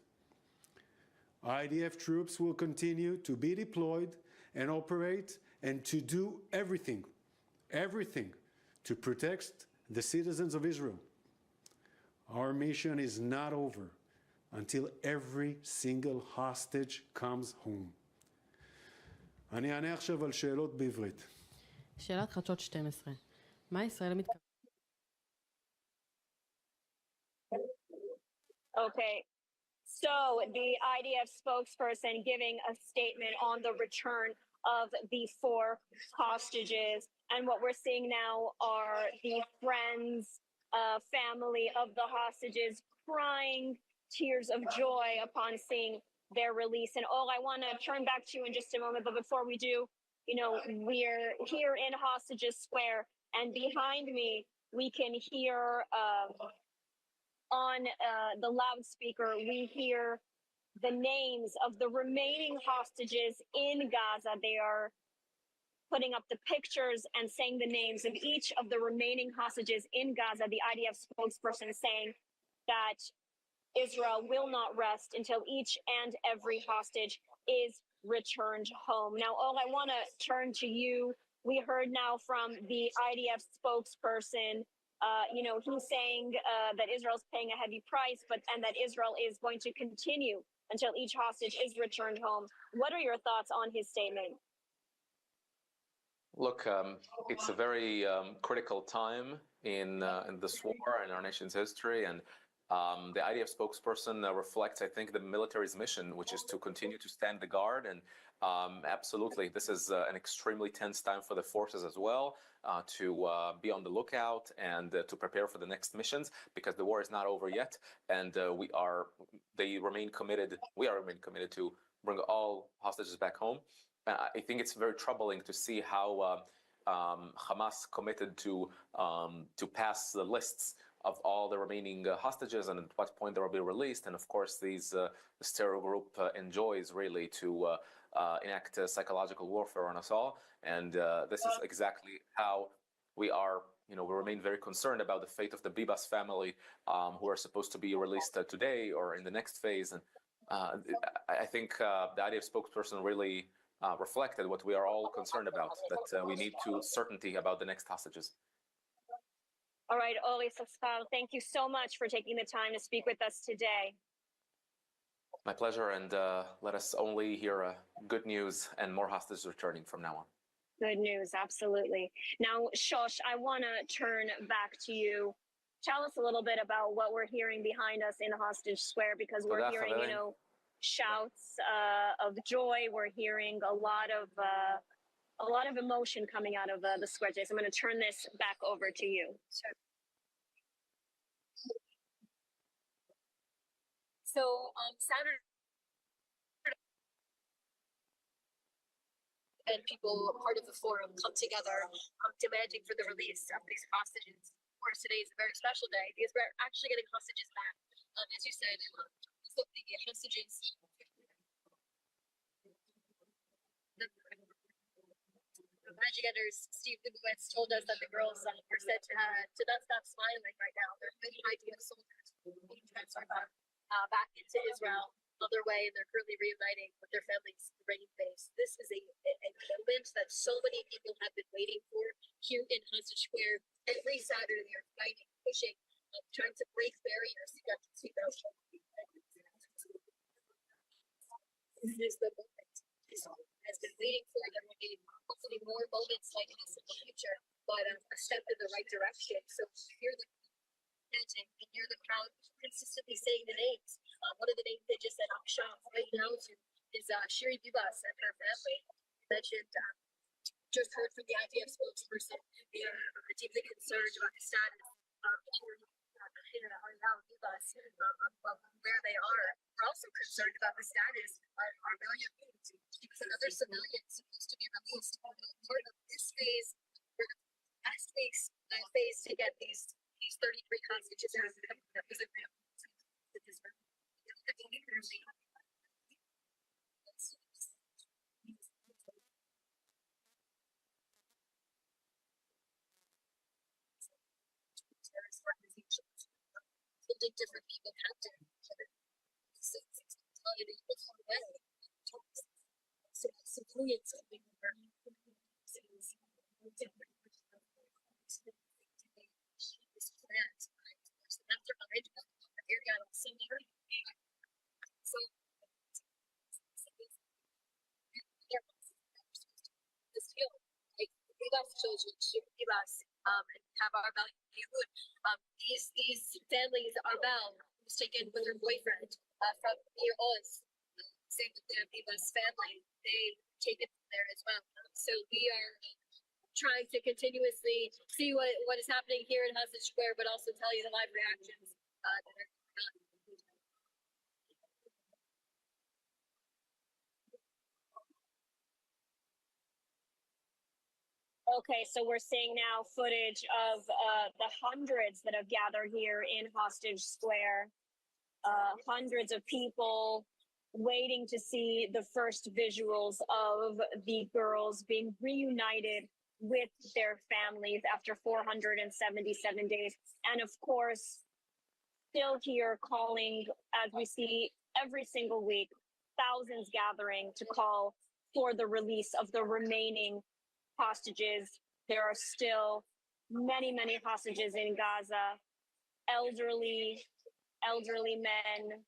IDF troops will continue to be deployed and operate and to do everything to protect the citizens of Israel. Our mission is not over until every single hostage comes home. אני אענה עכשיו על שאלות בעברית. שאלת חדשות 12. מה ישראל מתכוונת? Okay. So the IDF spokesperson giving a statement on the return of the 4 hostages. And what we're seeing now are the friends, family of the hostages crying tears of joy upon seeing their release. And I want to turn back to you in just a moment. But before we do, we're here in Hostages Square, and behind me, we can hear on the loudspeaker, we hear the names of the remaining hostages in Gaza. They are putting up the pictures and saying the names of each of the remaining hostages in Gaza. The IDF spokesperson is saying that Israel will not rest until each and every hostage is returned home. Now, I want to turn to you. We heard now from the IDF spokesperson, he's saying that Israel's paying a heavy price, and that Israel is going to continue until each hostage is returned home. What are your thoughts on his statement? Look, it's a very critical time in this war in our nation's history, and the IDF spokesperson reflects, I think, the military's mission, which is to continue to stand the guard. And absolutely, this is an extremely tense time for the forces as well, to be on the lookout and to prepare for the next missions, because the war is not over yet, and we are remain committed to bring all hostages back home. I think it's very troubling to see how Hamas committed to pass the lists of all the remaining hostages and at what point they will be released. And of course, this terror group enjoys really to enact psychological warfare on us all. And this is exactly how we remain very concerned about the fate of the Bibas family, who are supposed to be released today or in the next phase. And I think the IDF spokesperson really reflected what we are all concerned about, that we need certainty about the next hostages. All right, Oli Saskal, thank you so much for taking the time to speak with us today. My pleasure, and let us only hear good news and more hostages returning from now on. Good news, absolutely. Now, Shosh, I want to turn back to you. Tell us a little bit about what we're hearing behind us in Hostage Square, because we're hearing, shouts of joy. We're hearing a lot of emotion coming out of the square. So I'm going to turn this back over to you. Sure. So Saturday, and people, part of the forum, come together demanding for the release of these hostages. Of course, today is a very special day because we're actually getting hostages back. As you said, the hostages. The Magigators, Steve Dubowitz, told us that the girls were said to not stop smiling right now. There are many IDF soldiers being transferred back into Israel on their way, and they're currently reuniting with their families in the Reign base. This is a moment that so many people have been waiting for here in Hostage Square. Every Saturday, they're fighting, pushing, trying to break barriers to get to see those. This is the moment Israel has been waiting for. There will be hopefully more moments like this in the future, but a step in the right direction. So hear the chanting and hear the crowd consistently saying the names. One of the names they just said, I'm shocked right now to, is Shiri Bibas and her family. Mentioned, just heard from the IDF spokesperson, deeply concerned about the status of are now with us of where they are. We're also concerned about the status of Armelia Hood. He was another civilian supposed to be released. Part of this phase, last week's phase to get these 33 hostages out. That was a real. Holding different people captive. So civilians are being and have our value. These families are well was taken with her boyfriend from near Oz. Same with the Vivas family. They taken from there as well. So we are trying to continuously see what is happening here in Hostage Square, but also tell you the live reactions that are going on. Okay, so we're seeing now footage of the hundreds that have gathered here in Hostage Square. Hundreds of people waiting to see the first visuals of the girls being reunited with their families after 477 days. And of course, still here calling, as we see every single week, thousands gathering to call for the release of the remaining hostages. There are still many, many hostages in Gaza, elderly men,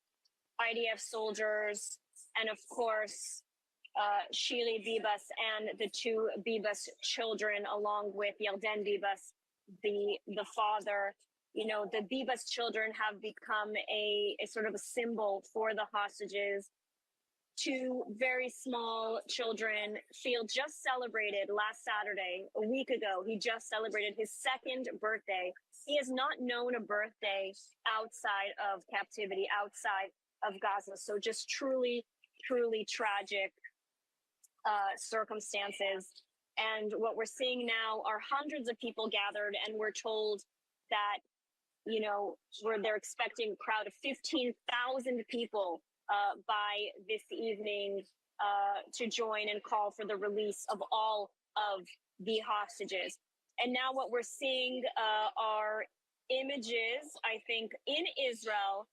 IDF soldiers, and of course, Shili Bibas and the two Bibas children, along with Yarden Bibas, the father. You know, the Bibas children have become a sort of a symbol for the hostages. Two very small children, Field just celebrated last Saturday, a week ago. He just celebrated his second birthday. He has not known a birthday outside of captivity, outside of Gaza. So just truly, truly tragic circumstances. And what we're seeing now are hundreds of people gathered, and we're told that, you know, they're expecting a crowd of 15,000 people by this evening to join and call for the release of all of the hostages. And now what we're seeing are images, I think, in Israel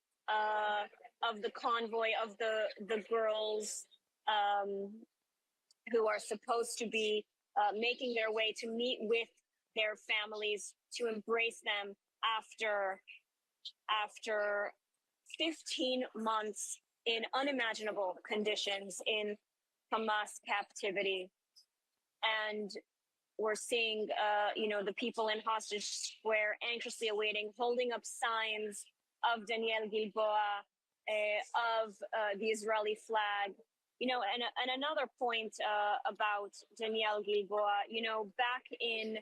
of the convoy of the girls who are supposed to be making their way to meet with their families to embrace them after 15 months in unimaginable conditions in Hamas captivity. And we're seeing, you know, the people in Hostage Square anxiously awaiting, holding up signs of Daniel Gilboa, of the Israeli flag. You know, and another point about Daniel Gilboa, you know, back in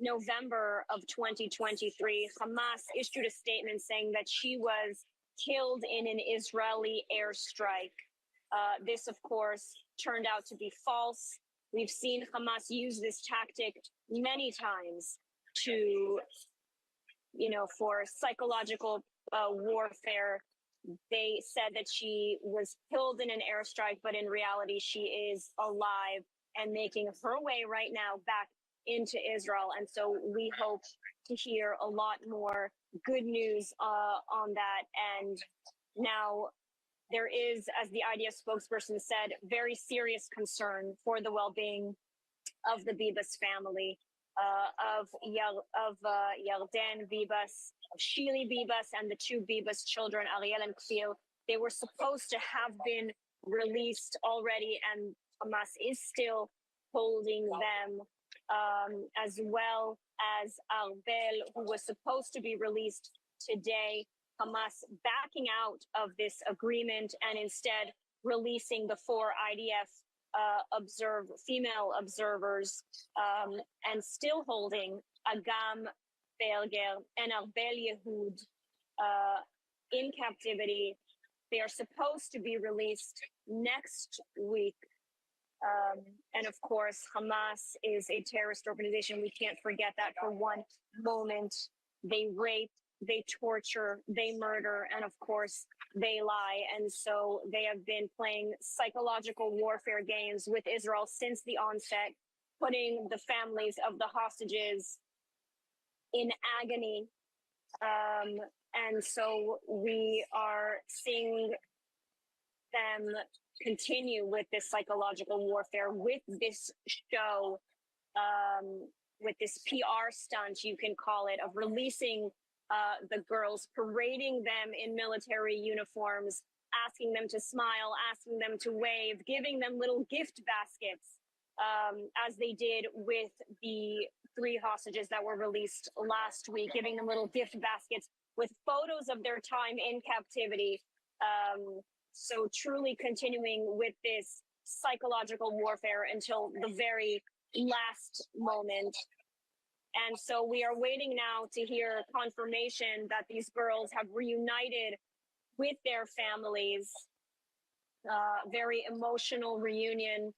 November of 2023, Hamas issued a statement saying that she was killed in an Israeli airstrike. This, of course, turned out to be false. We've seen Hamas use this tactic many times to, you know, for psychological warfare. They said that she was killed in an airstrike, but in reality, she is alive and making her way right now back into Israel. And so we hope to hear a lot more good news on that. And now there is, as the IDF spokesperson said, very serious concern for the well-being of the Bibas family, of Yarden Bibas, of Shili Bibas, and the two Bibas children, Ariel and Kfir. They were supposed to have been released already, and Hamas is still holding them, as well as Arbel, who was supposed to be released today. Hamas backing out of this agreement and instead releasing the 4 IDF female observers, and still holding Agam Berger and Arbel Yehud, in captivity. They are supposed to be released next week. And of course, Hamas is a terrorist organization. We can't forget that for one moment. They rape, they torture, they murder, and of course, they lie. And so they have been playing psychological warfare games with Israel since the onset, putting the families of the hostages in agony. And so we are seeing them continue with this psychological warfare, with this show, with this PR stunt, you can call it, of releasing the girls, parading them in military uniforms, asking them to smile, asking them to wave, giving them little gift baskets, as they did with the 3 hostages that were released last week, giving them little gift baskets with photos of their time in captivity. So truly continuing with this psychological warfare until the very last moment. And so we are waiting now to hear confirmation that these girls have reunited with their families. Very emotional reunion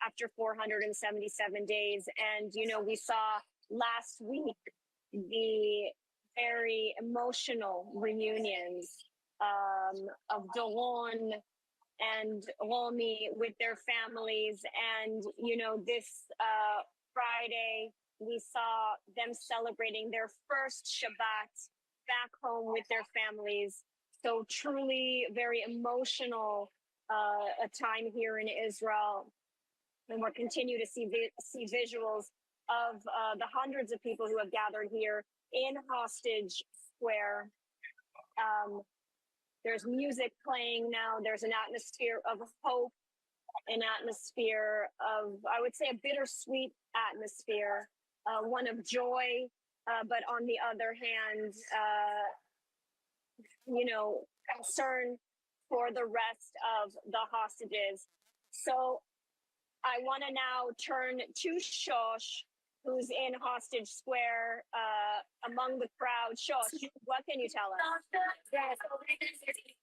after 477 days. And, you know, we saw last week the very emotional reunions of Doron and Romi with their families. And, you know, this Friday, we saw them celebrating their first Shabbat back home with their families. So truly very emotional a time here in Israel. And we'll continue to see visuals of the hundreds of people who have gathered here in Hostage Square. There's music playing now. There's an atmosphere of hope, an atmosphere of, I would say, a bittersweet atmosphere, one of joy, but on the other hand, you know, concern for the rest of the hostages. So I want to now turn to Shosh, who's in Hostage Square among the crowd. Shosh, what can you tell us? Yes,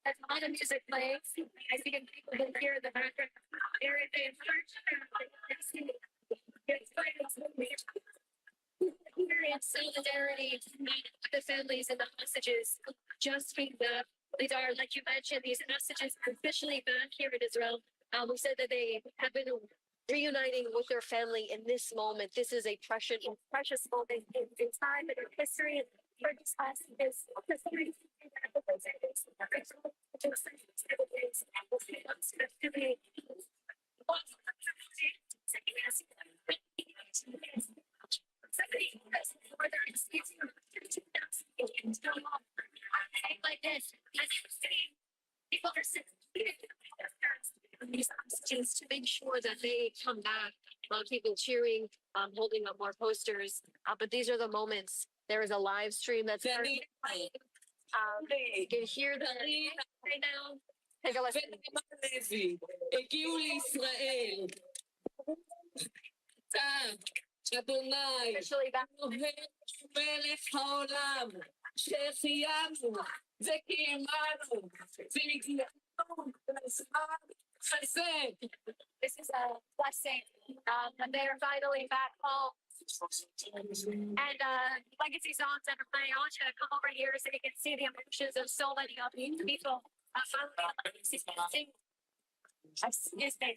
there's a lot of music playing. I see people can hear the background. There is a experience solidarity with the families and the hostages. Just being the Lidar, like you mentioned, these hostages are officially back here in Israel. We said that they have been reuniting with their family in this moment. This is a precious moment in time and in history. And for these hostages, like this, people are these hostages to make sure that they come back. People cheering, holding up more posters. But these are the moments. There is a live stream that's you can hear them right now. Take a listen. הגיעו לישראל. אדוני, מלך העולם, שהחיינו וקיימנו ונגלנו בזמן חסד. This is a blessing. They're finally back home. And legacy songs that are playing. I want you to come over here so you can see the emotions of so many of these people. Excuse me.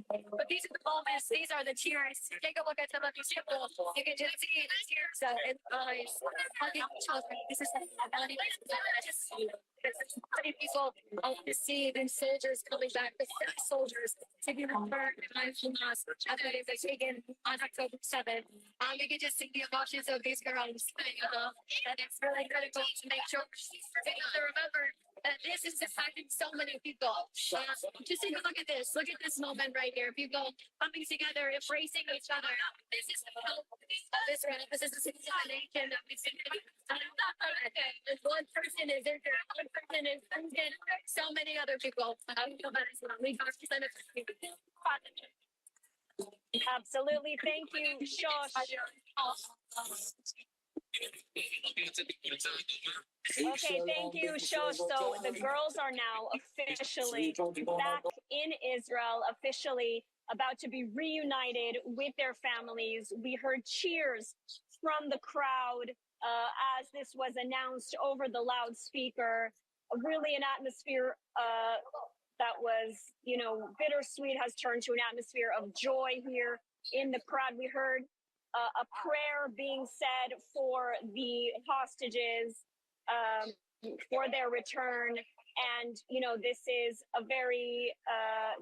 But these are the moments, these are the tears. Take a look at some of these people. You can just see the tears in eyes. This is many people to see these soldiers coming back, the soldiers to be returned by Hamas after they were taken on October 7th. You can just see the emotions of these girls. And it's really critical to make sure to remember that this is affecting so many people. Just take a look at this. Look at this moment right here. People coming together, embracing each other. This is the hope of Israel. This is the nation that we see. One person is injured. One person is wounded. So many other people. Absolutely. Thank you, Shosh. Okay, thank you, Shosh. So the girls are now officially back in Israel, officially about to be reunited with their families. We heard cheers from the crowd as this was announced over the loudspeaker. Really an atmosphere that was, bittersweet has turned to an atmosphere of joy here in the crowd. We heard a prayer being said for the hostages, for their return. And, this is a very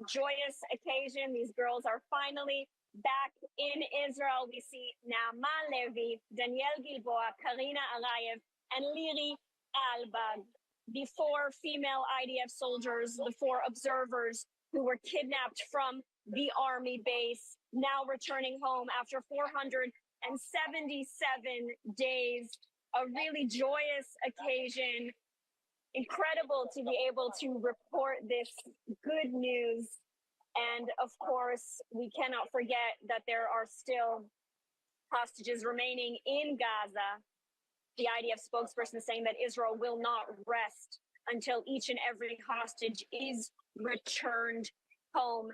joyous occasion. These girls are finally back in Israel. We see Naama Levi, Danielle Gilboa, Karina Arayev, and Liri Albag, the 4 female IDF soldiers, the 4 observers who were kidnapped from the army base, now returning home after 477 days. A really joyous occasion. Incredible to be able to report this good news. And of course, we cannot forget that there are still hostages remaining in Gaza. The IDF spokesperson saying that Israel will not rest until each and every hostage is returned home.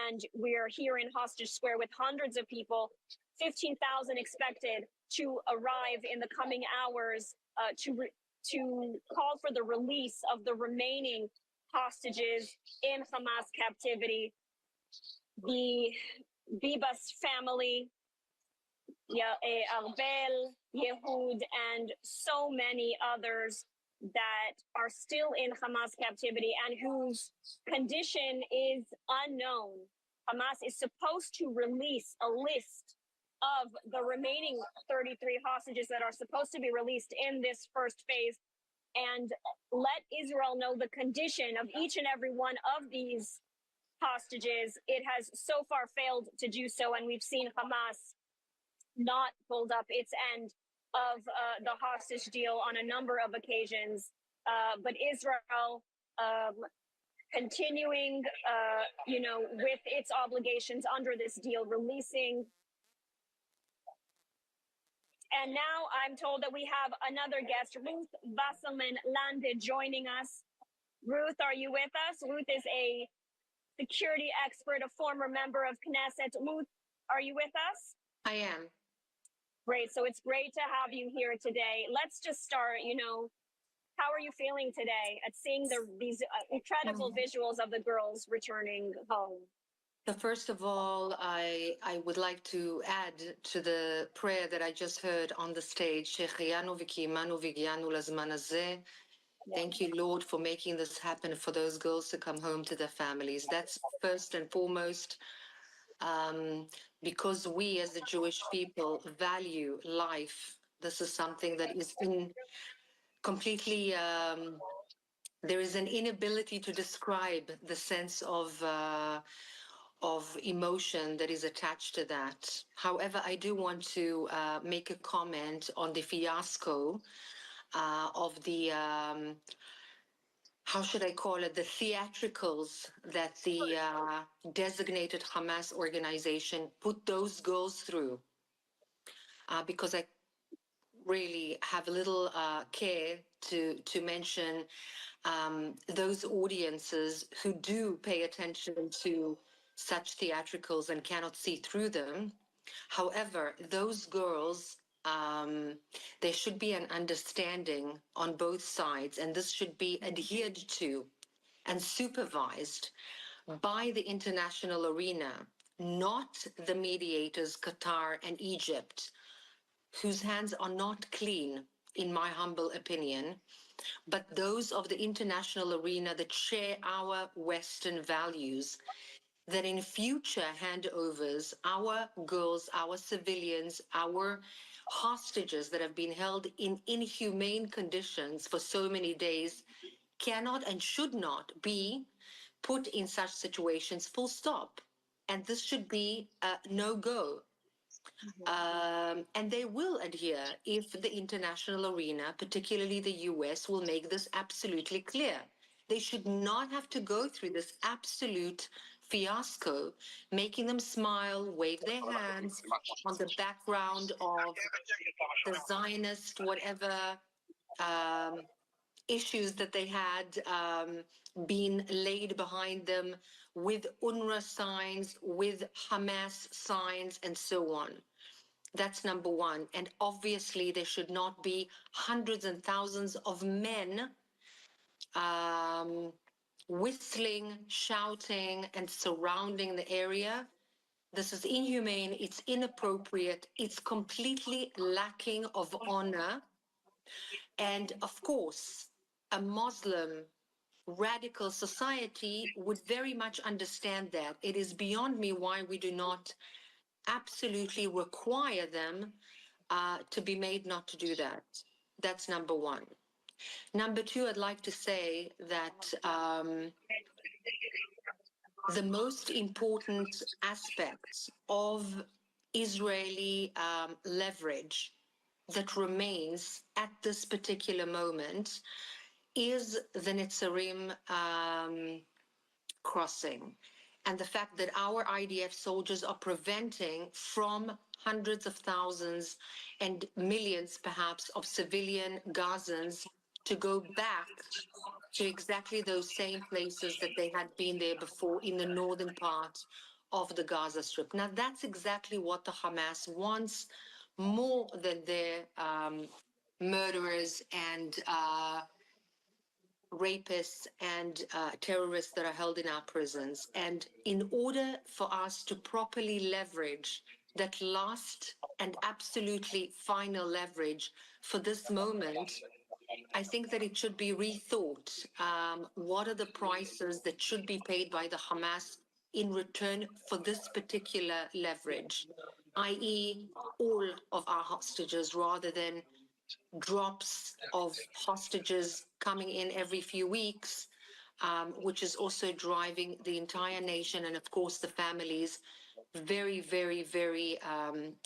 And we're here in Hostage Square with hundreds of people, 15,000 expected to arrive in the coming hours to call for the release of the remaining hostages in Hamas captivity. The Bibas family, Arbel, Yehud, and so many others that are still in Hamas captivity and whose condition is unknown. Hamas is supposed to release a list of the remaining 33 hostages that are supposed to be released in this first phase and let Israel know the condition of each and every one of these hostages. It has so far failed to do so, and we've seen Hamas not hold up its end of the hostage deal on a number of occasions. But Israel continuing, with its obligations under this deal, releasing. And now I'm told that we have another guest, Ruth Wasserman Lande, joining us. Ruth, are you with us? Ruth is a security expert, a former member of Knesset. Ruth, are you with us? I am. Great. So it's great to have you here today. Let's just start, how are you feeling today at seeing these incredible visuals of the girls returning home? So first of all, I would like to add to the prayer that I just heard on the stage. Thank you, Lord, for making this happen, for those girls to come home to their families. That's first and foremost, because we as the Jewish people value life. This is something that is completely, there is an inability to describe the sense of emotion that is attached to that. However, I do want to make a comment on the fiasco of the, how should I call it, the theatricals that the designated Hamas organization put those girls through. Because I really have little care to mention those audiences who do pay attention to such theatricals and cannot see through them. However, those girls, there should be an understanding on both sides, and this should be adhered to and supervised by the international arena, not the mediators, Qatar and Egypt, whose hands are not clean, in my humble opinion, but those of the international arena that share our Western values, that in future handovers, our girls, our civilians, our hostages that have been held in inhumane conditions for so many days cannot and should not be put in such situations, full stop. And this should be a no-go. And they will adhere if the international arena, particularly the US, will make this absolutely clear. They should not have to go through this absolute fiasco, making them smile, wave their hands on the background of the Zionist, whatever issues that they had been laid behind them with UNRWA signs, with Hamas signs, and so on. That's number one. And obviously, there should not be hundreds and thousands of men whistling, shouting, and surrounding the area. This is inhumane, it's inappropriate, it's completely lacking of honor. And of course, a Muslim radical society would very much understand that. It is beyond me why we do not absolutely require them to be made not to do that. That's number one. Number two, I'd like to say that the most important aspects of Israeli leverage that remains at this particular moment is the Netzarim crossing, and the fact that our IDF soldiers are preventing from hundreds of thousands and millions perhaps of civilian Gazans to go back to exactly those same places that they had been there before in the northern part of the Gaza Strip. Now, that's exactly what the Hamas wants, more than their murderers and rapists and terrorists that are held in our prisons. And in order for us to properly leverage that last and absolutely final leverage for this moment, I think that it should be rethought. What are the prices that should be paid by the Hamas in return for this particular leverage, i.e. all of our hostages rather than drops of hostages coming in every few weeks, which is also driving the entire nation and, of course, the families very, very, very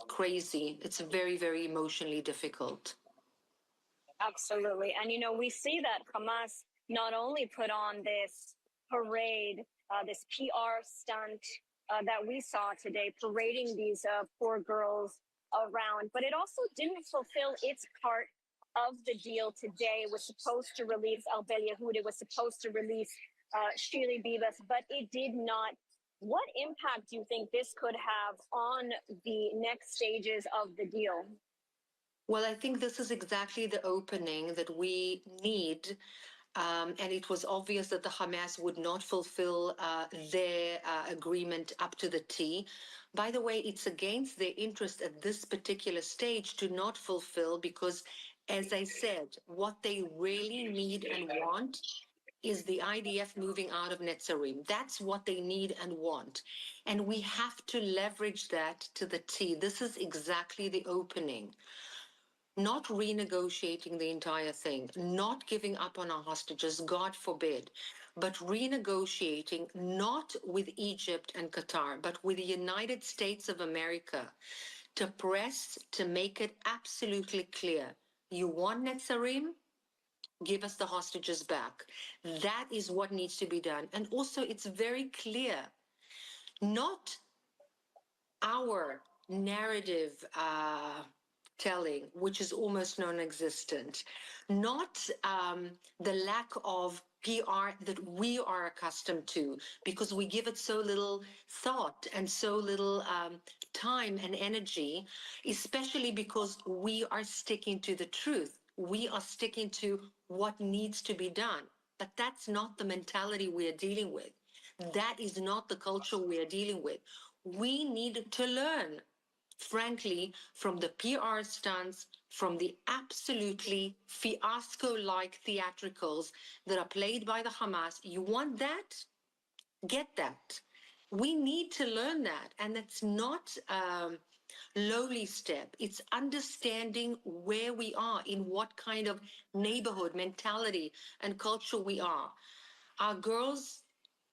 crazy. It's very, very emotionally difficult. Absolutely. And, you know, we see that Hamas not only put on this parade, this PR stunt that we saw today, parading these poor girls around, but it also didn't fulfill its part of the deal today. It was supposed to release Albel Yehud, it was supposed to release Shiri Bibas, but it did not. What impact do you think this could have on the next stages of the deal? Well, I think this is exactly the opening that we need. And it was obvious that the Hamas would not fulfill their agreement up to the T. By the way, it's against their interest at this particular stage to not fulfill because, as I said, what they really need and want is the IDF moving out of Netzarim. That's what they need and want. And we have to leverage that to the T. This is exactly the opening. Not renegotiating the entire thing, not giving up on our hostages, God forbid, but renegotiating not with Egypt and Qatar, but with the United States of America to press to make it absolutely clear. You want Netzarim? Give us the hostages back. That is what needs to be done. And also, it's very clear, not our narrative telling, which is almost non-existent, not the lack of PR that we are accustomed to, because we give it so little thought and so little time and energy, especially because we are sticking to the truth. We are sticking to what needs to be done. But that's not the mentality we are dealing with. That is not the culture we are dealing with. We need to learn, frankly, from the PR stunts, from the absolutely fiasco-like theatricals that are played by the Hamas. You want that? Get that. We need to learn that. And it's not a lowly step. It's understanding where we are, in what kind of neighborhood, mentality, and culture we are. Our girls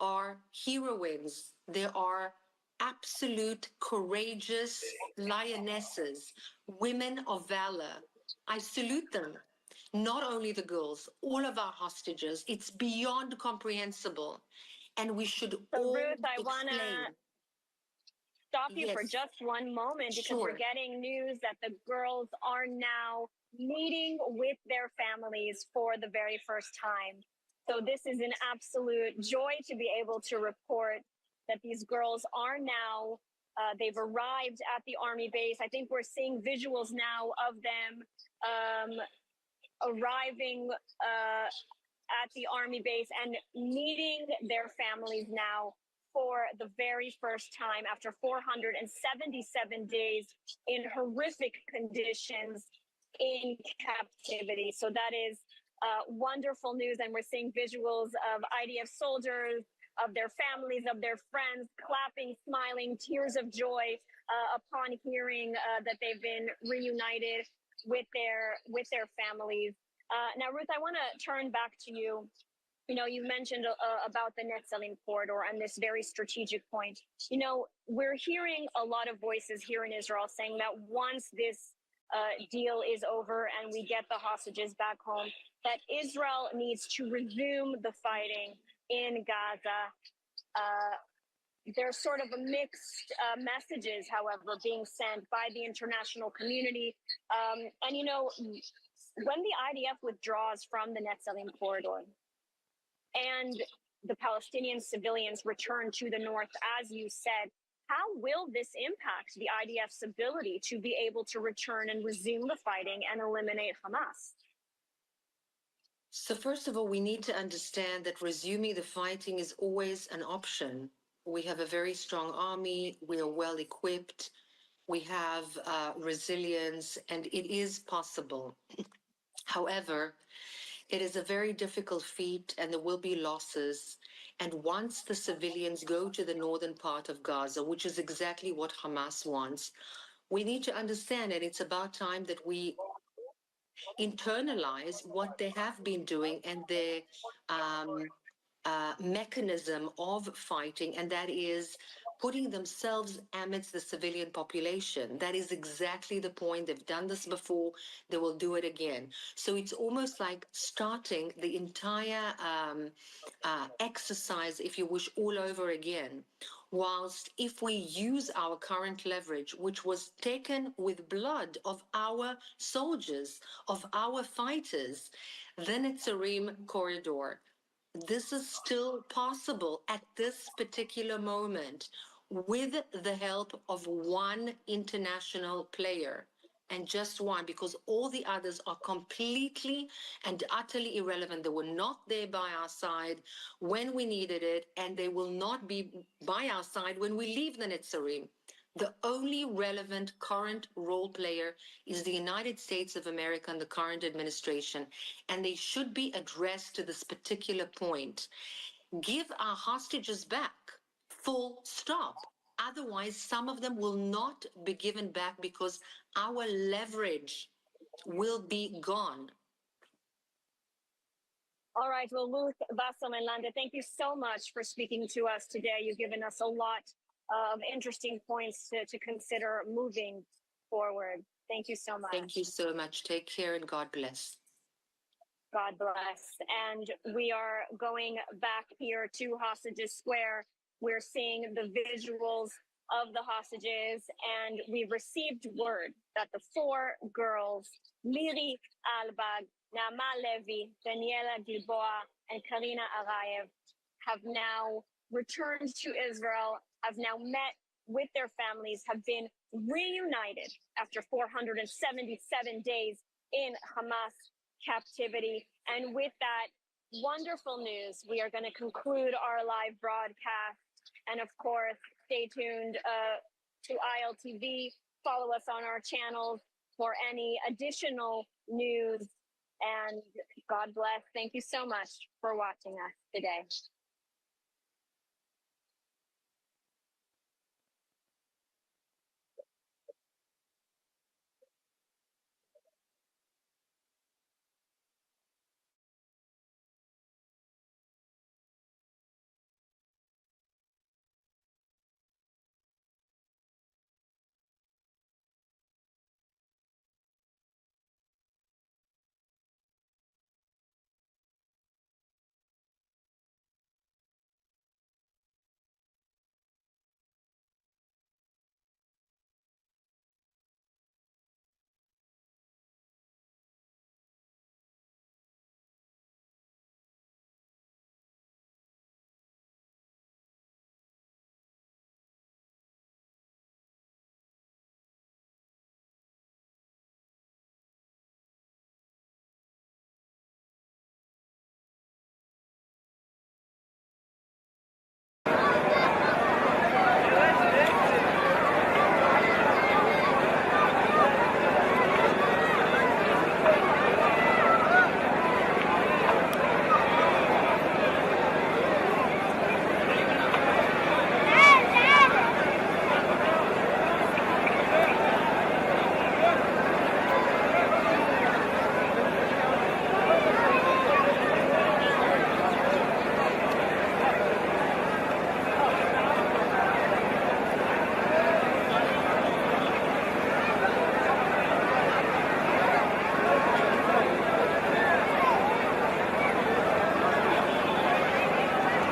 are heroines. They are absolute courageous lionesses, women of valor. I salute them. Not only the girls, all of our hostages. It's beyond comprehensible. and we should So all Ruth, I want to explain. stop you for Yes. just one moment because Sure. we're getting news that the girls are now meeting with their families for the very first time. So this is an absolute joy to be able to report that these girls are now, they've arrived at the Army base. I think we're seeing visuals now of them arriving at the Army base and meeting their families now for the very first time after 477 days in horrific conditions in captivity. So that is wonderful news. And we're seeing visuals of IDF soldiers, of their families, of their friends, clapping, smiling, tears of joy upon hearing that they've been reunited with their families. Now, Ruth, I want to turn back to you. You know, you mentioned about the Netzarim corridor and this very strategic point. You know, we're hearing a lot of voices here in Israel saying that once this deal is over and we get the hostages back home, that Israel needs to resume the fighting in Gaza. There's sort of a mixed messages, however, being sent by the international community. And, you know, when the IDF withdraws from the Netzarim corridor and the Palestinian civilians return to the north, as you said, how will this impact the IDF's ability to be able to return and resume the fighting and eliminate Hamas? So first of all, we need to understand that resuming the fighting is always an option. We have a very strong army. We are well equipped. We have resilience, and it is possible. However, it is a very difficult feat, and there will be losses. And once the civilians go to the northern part of Gaza, which is exactly what Hamas wants, we need to understand, and it's about time that we internalize what they have been doing and their mechanism of fighting, and that is putting themselves amidst the civilian population. That is exactly the point. They've done this before. They will do it again. So it's almost like starting the entire exercise, if you wish, all over again. Whilst if we use our current leverage, which was taken with blood of our soldiers, of our fighters, the Netzarim corridor, this is still possible at this particular moment with the help of one international player, and just one, because all the others are completely and utterly irrelevant. They were not there by our side when we needed it, and they will not be by our side when we leave the Netzarim. The only relevant current role player is the United States of America and the current administration, and they should be addressed to this particular point. Give our hostages back, full stop. Otherwise, some of them will not be given back because our leverage will be gone. All right. Well, Ruth Wasserman-Lande, thank you so much for speaking to us today. You've given us a lot of interesting points to consider moving forward. Thank you so much. Thank you so much. Take care and God bless. God bless. And we are going back here to Hostages Square. We're seeing the visuals of the hostages, and we've received word that the four girls, Miri Albag, Naama Levy, Daniela Gilboa, and Karina Arayev, have now returned to Israel, have now met with their families, have been reunited after 477 days in Hamas captivity. And with that wonderful news, we are going to conclude our live broadcast. And of course, stay tuned to ILTV. Follow us on our channels for any additional news. And God bless. Thank you so much for watching us today.